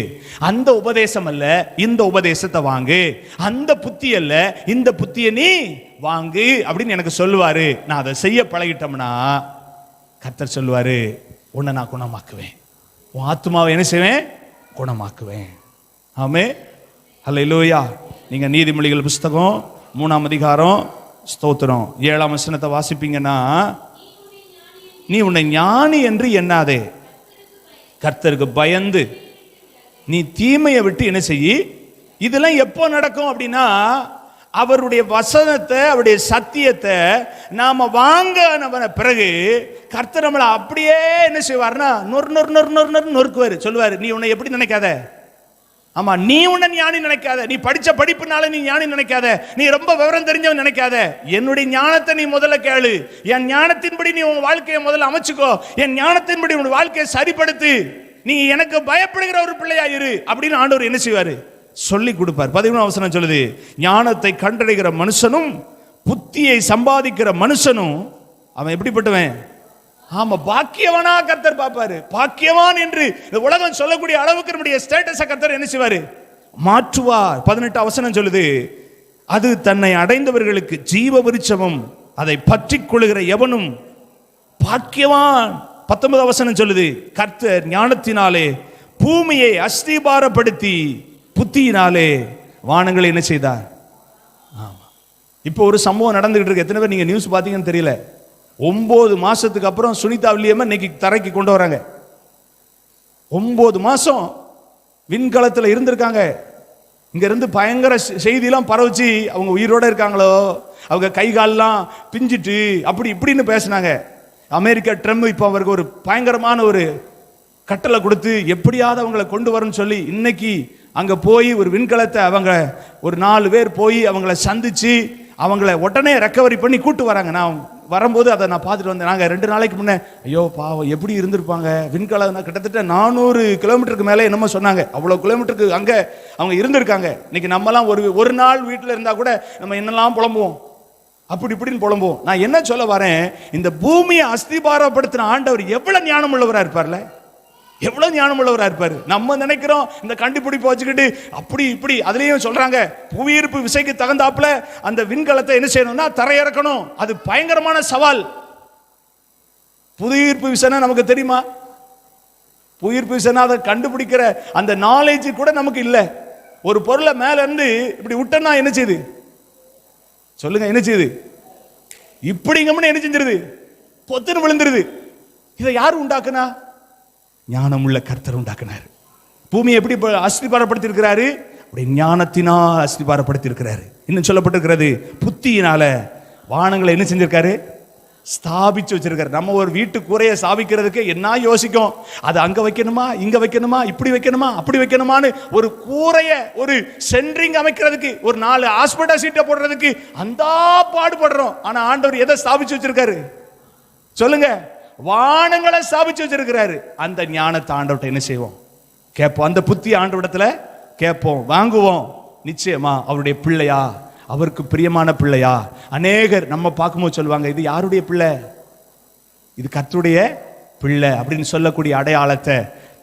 அந்த உபதேசம் அல்ல இந்த உபதேசத்தை வாங்கு, அந்த புத்தி அல்ல இந்த புத்தியை நீ வாங்கு அப்படின்னு எனக்கு சொல்லுவாரு. நான் அதை செய்ய பழகிட்டோம்னா கர்த்தர் சொல்லுவாரு, உன்னை நான் குணமாக்குவேன், உன் ஆத்துமாவை என்ன செய்வேன், குணமாக்குவேன். ஆமே, அல்லேலூயா. நீங்க நீதிமொழிகள் புஸ்தகம் 3ஆம் அதிகாரம் ஸ்தோத்திரம் 7ஆம் வசனத்தை வாசிப்பீங்கன்னா, நீ உன்னை ஞானி என்று எண்ணாதே, கர்த்தருக்கு பயந்து நீ தீமையை விட்டு என்ன செய்யி. இதெல்லாம் எப்போ நடக்கும் அப்படின்னா, அவருடைய வசனத்தை அவருடைய சத்தியத்தை நாம வாங்க பிறகு கர்த்தர் நம்மளை அப்படியே என்ன செய்வார்னா நொறுக்குவாரு. சொல்லுவாரு, நீ உன்னை எப்படி நினைக்காத, ஆமா நீ உன்னை ஞானி நினைக்காத, நீ படிச்ச படிப்புனால நீ ஞானி நினைக்காத, நீ ரொம்ப விவரம் தெரிஞ்சவன் நினைக்காத, என்னுடைய ஞானத்தை நீ முதல்ல கேளு, என் ஞானத்தின்படி நீ உன் வாழ்க்கையை முதல்ல அமைச்சுக்கோ, என் ஞானத்தின்படி உன் வாழ்க்கையை சரிப்படுத்து, நீ எனக்கு பயப்படுகிற ஒரு பிள்ளையா இரு அப்படின்னு ஆண்டவர் என்ன செய்வாரு, சொல்லி கொடுப்பார். 11ஆம் வசனம் சொல்லுது, ஞானத்தை கண்டடைகிற மனுஷனும் புத்தியை சம்பாதிக்கிற மனுஷனும் அவன் எப்படிப்பட்டவன், ஆமா பாக்கியவானா கர்த்தர் பார்ப்பாரு. பாக்கியவான் என்று இந்த உலகம் சொல்லக்கூடிய அளவுக்கு நம்முடைய ஸ்டேட்டஸை கர்த்தர் என்ன செய்வாரு, மாற்றுவார். 18ஆம் வசனம் சொல்லுது, அது தன்னை அடைந்தவர்களுக்கு ஜீவ விருட்சமும் அதை பற்றி கொள்ளுகிற எவனும் பாக்கியவான். 19ஆம் வசனம் சொல்லுது, கர்த்தர் ஞானத்தினாலே பூமியை அஸ்திபாரப்படுத்தி புத்தியினாலே வானங்களை என்ன செய்தார். ஆமா, இப்போ ஒரு சம்பவம் நடந்துகிட்டு இருக்கு. எத்தனை பேர் நீங்க நியூஸ் பாத்தீங்கன்னு தெரியல. 9 மாசத்துக்கு அப்புறம் சுனிதா வில்லியம்மை இன்னைக்கு தரைக்கு கொண்டு வராங்க. 9 மாசம் விண்கலத்தில் இருந்திருக்காங்க. இங்க இருந்து பயங்கர செய்தியெல்லாம் பரவச்சு அவங்க உயிரோட இருக்காங்களோ, அவங்க கை கால்லாம் பிஞ்சிட்டு அப்படி இப்படின்னு பேசினாங்க. அமெரிக்கா ட்ரம்ப் இப்போ அவருக்கு ஒரு பயங்கரமான ஒரு கட்டளை கொடுத்து எப்படியாவது அவங்களை கொண்டு வரணும்னு சொல்லி இன்னைக்கு அங்க போய் ஒரு விண்கலத்தை அவங்க ஒரு 4 பேர் போய் அவங்கள சந்திச்சு அவங்கள உடனே ரெக்கவரி பண்ணி கூட்டு வராங்க. நான் வரும்போது அதை நான் பார்த்துட்டு வந்தேன். நாங்கள் 2 நாளைக்கு முன்னே, ஐயோ பாவம் எப்படி இருந்திருப்பாங்க, விண்கலம் கிட்டத்தட்ட 400 கிலோமீட்டருக்கு மேலே என்னமோ சொன்னாங்க, அவ்வளோ கிலோமீட்டருக்கு அங்கே அவங்க இருந்திருக்காங்க. இன்னைக்கு நம்மலாம் ஒரு நாள் வீட்டில் இருந்தால் கூட நம்ம என்னெல்லாம் புலம்புவோம், அப்படி இப்படின்னு புலம்புவோம். நான் என்ன சொல்ல வரேன், இந்த பூமியை அஸ்திபாரப்படுத்தின ஆண்டவர் எவ்வளவு ஞானம் உள்ளவராக இருப்பார்ல, எவ்வளவு ஞானம் உள்ளவராக இருப்பாரு. நம்ம நினைக்கிறோம் இந்த கண்டுபிடிப்பு வச்சுக்கிட்டு அப்படி இப்படி. அதுலயும் சொல்றாங்க, புவியீர்ப்பு விசைக்கு தகுந்தாப்புல அந்த விண்கலத்தை என்ன செய்யணும்னா தரையிறக்கணும். அது பயங்கரமான சவால். புவியீர்ப்பு விசைனா நமக்கு தெரியுமா? புவியீர்ப்பு விசைனா அதை கண்டுபிடிக்கிற அந்த நாலேஜ் கூட நமக்கு இல்லை. ஒரு பொருளை மேல இருந்து இப்படி விட்டோம்னா என்ன செய்யுது, சொல்லுங்க என்ன செய்யுது, இப்படிங்கம்னு என்ன செஞ்சிருது, பொத்துன்னு விழுந்துருது. இதை யாரு உண்டாக்குனா? ஞானம் உள்ள கர்த்தர் உண்டாக்குனார். பூமியை எப்படி அஸ்திபாரப்படுத்தி இருக்கிறாரு, அப்படி ஞானத்தினால் அஸ்திபாரப்படுத்தி இருக்கிறாரு. இன்னும் சொல்லப்பட்டிருக்கிறது, புத்தியினால வானங்களை என்ன செஞ்சிருக்காரு, ஸ்தாபிச்சு வச்சிருக்காரு. நம்ம ஒரு வீட்டு கூரையை ஸ்தாபிக்கிறதுக்கு என்ன யோசிக்கும், அது அங்க வைக்கணுமா, இங்க வைக்கணுமா, இப்படி வைக்கணுமா, அப்படி வைக்கணுமான்னு ஒரு கூரையை, ஒரு சென்ட்ரிங் அமைக்கிறதுக்கு, ஒரு 4 ஹாஸ்பிட்டல் சீட்டை போடுறதுக்கு அந்த பாடுபடுறோம். ஆனா ஆண்டவர் எதை ஸ்தாபிச்சு வச்சிருக்காரு சொல்லுங்க? வானங்களை ஸ்தாபிச்சு வச்சிருக்கிறாரு. அந்த ஞானத்தை ஆண்டவர்கிட்ட என்ன செய்வோம்? கேட்போம். அந்த புத்தி ஆண்டவரிடத்துல கேட்போம், வாங்குவோம். நிச்சயமா அவருடைய பிள்ளையா, அவருக்கு பிரியமான பிள்ளையா? அநேகர் நம்ம பார்க்கும்போது சொல்லுவாங்க, இது யாருடைய பிள்ளை? இது கர்த்தருடைய பிள்ளை அப்படின்னு சொல்லக்கூடிய அடையாளத்தை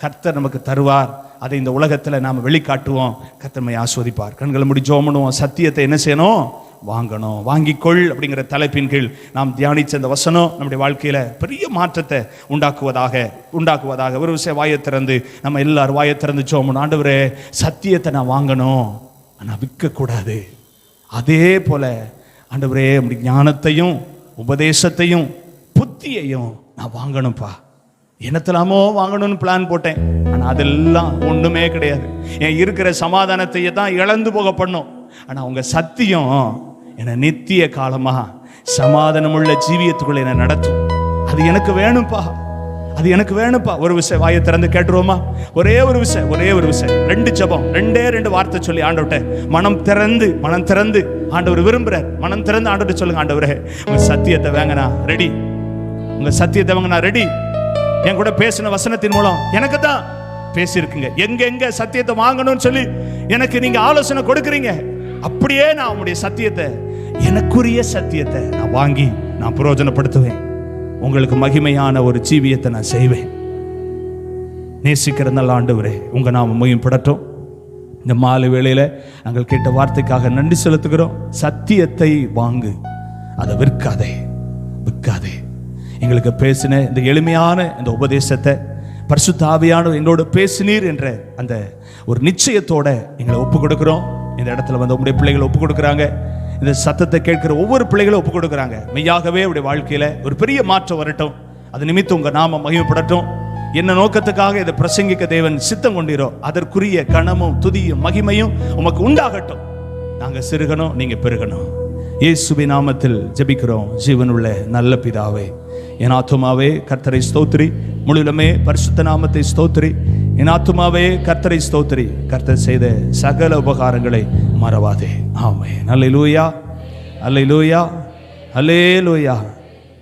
கர்த்தர் நமக்கு தருவார். அதை இந்த உலகத்தில் நாம் வெளிக்காட்டுவோம். கர்த்தர் நம்மை ஆஸ்வதிப்பார். கண்களை மூடி ஜெபம் பண்ணுவோம். சத்தியத்தை என்ன செய்யணும்? வாங்கணும். வாங்கிக்கொள் அப்படிங்கிற தலைப்பின் கீழ் நாம் தியானிச்ச அந்த வசனம் நம்முடைய வாழ்க்கையில பெரிய மாற்றத்தை உண்டாக்குவதாக ஒரு விஷயம் வாயை திறந்து நம்ம எல்லாரும் வாயை திறந்து ஜெபம் பண்ணுவோம். ஆண்டவரே, சத்தியத்தை நான் வாங்கணும், ஆனால் விற்கக்கூடாது. அதே போல ஆண்டவரே, ஞானத்தையும் உபதேசத்தையும் புத்தியையும் நான் வாங்கணும்ப்பா. என்னத்தலாமோ வாங்கணும்னு பிளான் போட்டேன், ஆனா அதெல்லாம் ஒண்ணுமே கிடையாது. என் இருக்கிற சமாதானத்தையே தான் இழந்து போக பண்ணும். ஆனா உங்க சத்தியம் என்னை நித்திய காலமா சமாதானமுள்ள ஜீவியத்துக்குள்ள என்னை நடத்தும். அது எனக்கு வேணும்ப்பா, அது எனக்கு வேணும்ப்பா. ஒரு விஷயம் வாயை திறந்து கேட்டுருவோமா? ஒரே ஒரு விஷயம் 2 ஜெபம், 2 வார்த்தை சொல்லி ஆண்டவர்கிட்ட மனம் திறந்து ஆண்டவர் விரும்புறார். மனம் திறந்து ஆண்டவர்கிட்ட சொல்லுங்க, ஆண்டவரே உங்க சத்தியத்தை வாங்கினா ரெடி, உங்க சத்தியத்தை வாங்கினா ரெடி. என் கூட பேசின வசனத்தின் மூலம் எனக்கு தான் பேசியிருக்குங்க. எங்க சத்தியத்தை வாங்கணும்னு சொல்லி எனக்கு நீங்க ஆலோசனை கொடுக்குறீங்க. அப்படியே நான் உங்களுடைய சத்தியத்தை, எனக்குரிய சத்தியத்தை நான் வாங்கி நான் பிரயோஜனப்படுத்துவேன். உங்களுக்கு மகிமையான ஒரு ஜீவியத்தை நான் செய்வேன். நேசிக்கிற நல்ல ஆண்டவரே, உங்க நாம மகிமைப்படட்டும். இந்த மாலை வேளையில நாங்கள் கேட்ட வார்த்தைக்காக நன்றி செலுத்துகிறோம். சத்தியத்தை வாங்கு, அதை விற்காதே. எங்களுக்கு பேசின இந்த எளிமையான இந்த உபதேசத்தை பரிசுத்த ஆவியானவர் எங்களோட பேசினீர் என்ற அந்த ஒரு நிச்சயத்தோட எங்களை ஒப்பு கொடுக்கிறோம். இந்த இடத்துல வந்து உங்களுடைய பிள்ளைகளை ஒப்பு கொடுக்குறாங்க. இந்த சத்தத்தை கேட்கிற ஒவ்வொரு பிள்ளைகளும் ஒப்பு கொடுக்குறாங்க. மெய்யாகவே உடைய வாழ்க்கையில ஒரு பெரிய மாற்றம் வரட்டும். அது நிமித்தம் உங்க நாம மகிமைப்படட்டும். என்ன நோக்கத்துக்காக இதை பிரசங்கிக்க தேவன் சித்தம் கொண்டீரோ அதற்குரிய கனமும் துதியும் மகிமையும் உமக்கு உண்டாகட்டும். நாங்க சிறுகணும், நீங்க பெருகணும். இயேசுவின் நாமத்தில் ஜெபிக்கிறோம் ஜீவனுள்ள நல்ல பிதாவே. என் ஆத்துமாவே கர்த்தரை ஸ்தோத்திரி, முழுவதுமே பரிசுத்த நாமத்தை ஸ்தோத்திரி. என் ஆத்துமாவே கர்த்தரை ஸ்தோத்திரி, கர்த்தர் செய்த சகல உபகாரங்களை மறவாதே. ஆமென். அல்லேலூயா, அல்லேலூயா, அல்லேலூயா.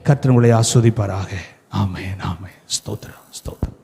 கர்த்தர் உங்களை ஆசீர்வதிப்பாராக. ஆமென், ஆமென். ஸ்தோத்திரம், ஸ்தோத்திரம்.